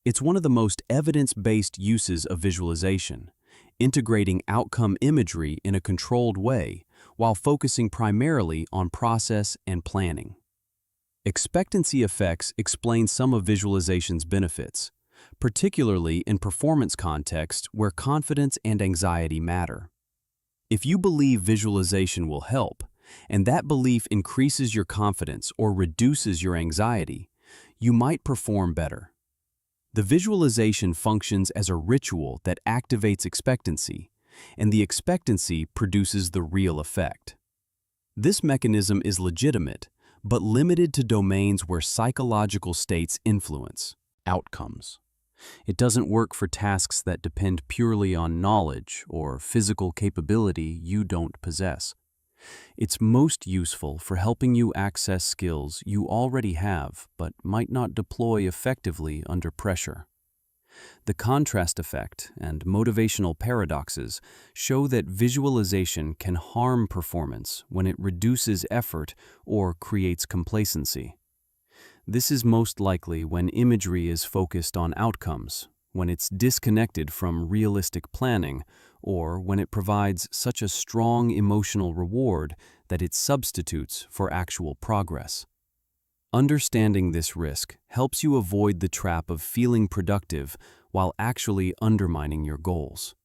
It's one of the most evidence-based uses of visualization, integrating outcome imagery in a controlled way while focusing primarily on process and planning. Expectancy effects explain some of visualization's benefits, particularly in performance contexts where confidence and anxiety matter. If you believe visualization will help, and that belief increases your confidence or reduces your anxiety, you might perform better. The visualization functions as a ritual that activates expectancy, and the expectancy produces the real effect. This mechanism is legitimate, but limited to domains where psychological states influence outcomes. It doesn't work for tasks that depend purely on knowledge or physical capability you don't possess. It's most useful for helping you access skills you already have but might not deploy effectively under pressure. The contrast effect and motivational paradoxes show that visualization can harm performance when it reduces effort or creates complacency. This is most likely when imagery is focused on outcomes, when it's disconnected from realistic planning, or when it provides such a strong emotional reward that it substitutes for actual progress. Understanding this risk helps you avoid the trap of feeling productive while actually undermining your goals.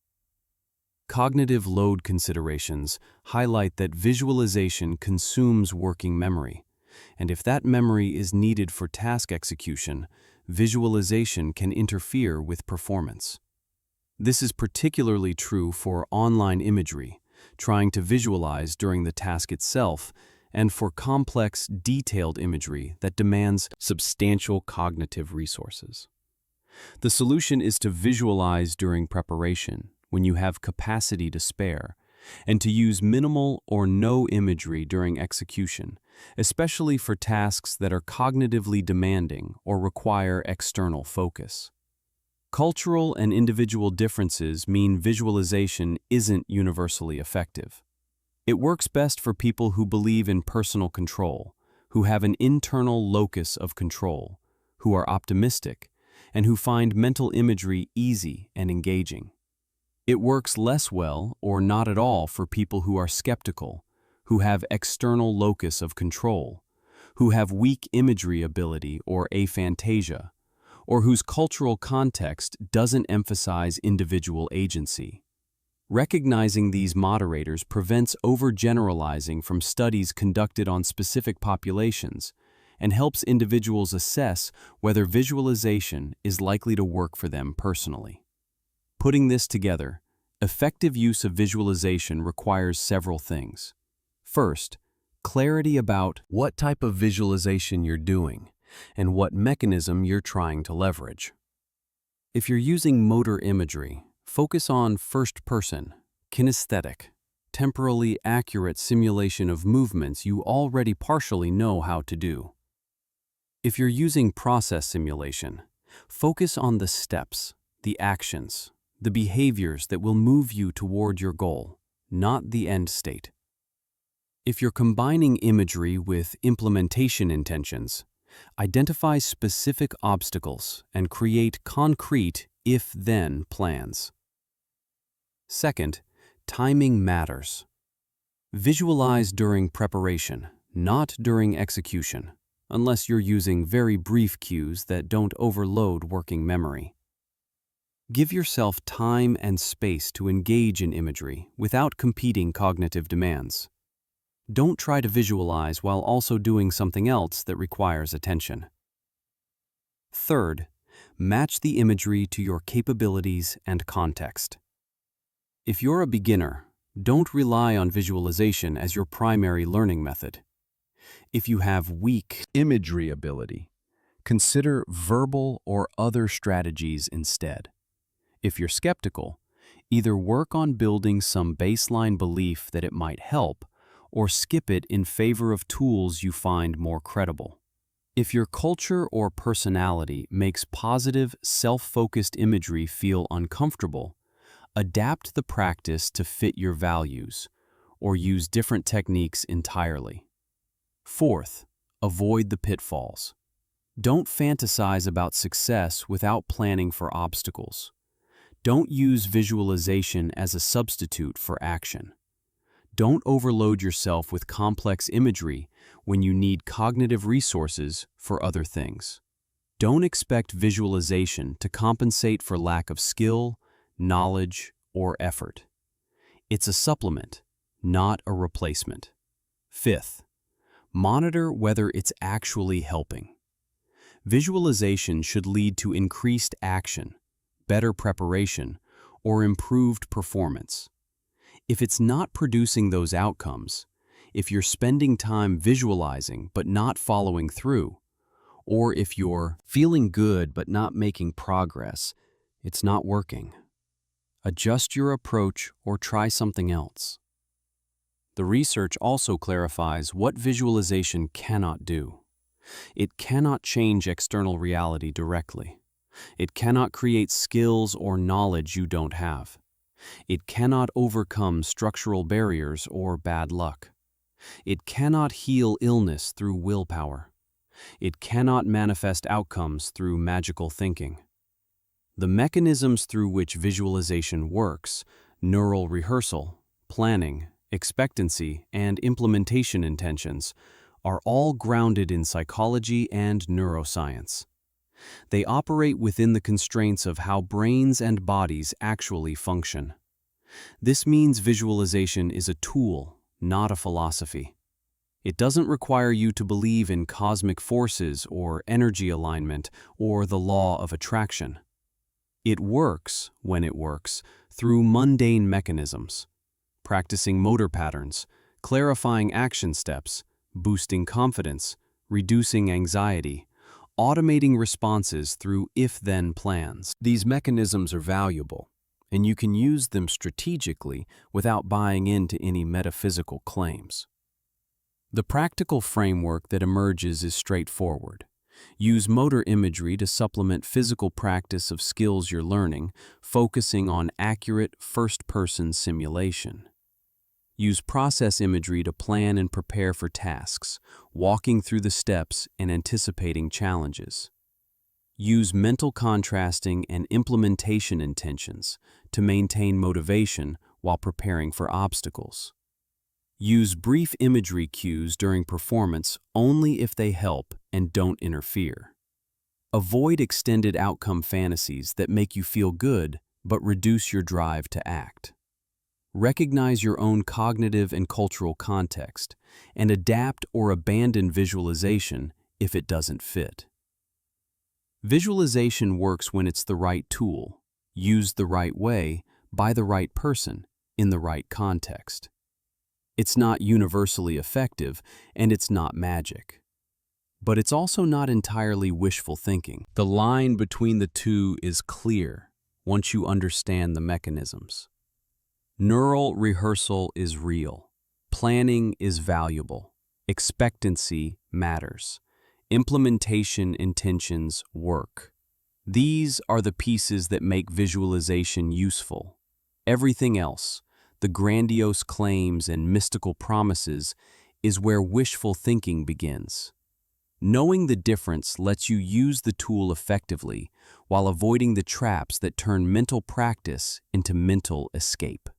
Cognitive load considerations highlight that visualization consumes working memory, and if that memory is needed for task execution, visualization can interfere with performance. This is particularly true for online imagery, trying to visualize during the task itself, and for complex, detailed imagery that demands substantial cognitive resources. The solution is to visualize during preparation, when you have capacity to spare, and to use minimal or no imagery during execution, especially for tasks that are cognitively demanding or require external focus. Cultural and individual differences mean visualization isn't universally effective. It works best for people who believe in personal control, who have an internal locus of control, who are optimistic, and who find mental imagery easy and engaging. It works less well or not at all for people who are skeptical, who have external locus of control, who have weak imagery ability or aphantasia, or whose cultural context doesn't emphasize individual agency. Recognizing these moderators prevents overgeneralizing from studies conducted on specific populations and helps individuals assess whether visualization is likely to work for them personally. Putting this together, effective use of visualization requires several things. First, clarity about what type of visualization you're doing and what mechanism you're trying to leverage. If you're using motor imagery, focus on first-person, kinesthetic, temporally accurate simulation of movements you already partially know how to do. If you're using process simulation, focus on the steps, the actions, the behaviors that will move you toward your goal, not the end state. If you're combining imagery with implementation intentions, identify specific obstacles and create concrete if-then plans. Second, timing matters. Visualize during preparation, not during execution, unless you're using very brief cues that don't overload working memory. Give yourself time and space to engage in imagery without competing cognitive demands. Don't try to visualize while also doing something else that requires attention. Third, match the imagery to your capabilities and context. If you're a beginner, don't rely on visualization as your primary learning method. If you have weak imagery ability, consider verbal or other strategies instead. If you're skeptical, either work on building some baseline belief that it might help, or skip it in favor of tools you find more credible. If your culture or personality makes positive, self-focused imagery feel uncomfortable, adapt the practice to fit your values, or use different techniques entirely. Fourth, avoid the pitfalls. Don't fantasize about success without planning for obstacles. Don't use visualization as a substitute for action. Don't overload yourself with complex imagery when you need cognitive resources for other things. Don't expect visualization to compensate for lack of skill, knowledge, or effort. It's a supplement, not a replacement. Fifth, monitor whether it's actually helping. Visualization should lead to increased action, better preparation, or improved performance. If it's not producing those outcomes, if you're spending time visualizing but not following through, or if you're feeling good but not making progress, it's not working. Adjust your approach or try something else. The research also clarifies what visualization cannot do. It cannot change external reality directly. It cannot create skills or knowledge you don't have. It cannot overcome structural barriers or bad luck. It cannot heal illness through willpower. It cannot manifest outcomes through magical thinking. The mechanisms through which visualization works, neural rehearsal, planning, expectancy, and implementation intentions, are all grounded in psychology and neuroscience. They operate within the constraints of how brains and bodies actually function. This means visualization is a tool, not a philosophy. It doesn't require you to believe in cosmic forces or energy alignment or the law of attraction. It works, when it works, through mundane mechanisms. Practicing motor patterns, clarifying action steps, boosting confidence, reducing anxiety, automating responses through if-then plans. These mechanisms are valuable, and you can use them strategically without buying into any metaphysical claims. The practical framework that emerges is straightforward. Use motor imagery to supplement physical practice of skills you're learning, focusing on accurate first-person simulation. Use process imagery to plan and prepare for tasks, walking through the steps and anticipating challenges. Use mental contrasting and implementation intentions to maintain motivation while preparing for obstacles. Use brief imagery cues during performance only if they help and don't interfere. Avoid extended outcome fantasies that make you feel good but reduce your drive to act. Recognize your own cognitive and cultural context and adapt or abandon visualization if it doesn't fit. Visualization works when it's the right tool, used the right way, by the right person, in the right context. It's not universally effective, and it's not magic. But it's also not entirely wishful thinking. The line between the two is clear once you understand the mechanisms. Neural rehearsal is real. Planning is valuable. Expectancy matters. Implementation intentions work. These are the pieces that make visualization useful. Everything else, the grandiose claims and mystical promises, is where wishful thinking begins. Knowing the difference lets you use the tool effectively while avoiding the traps that turn mental practice into mental escape.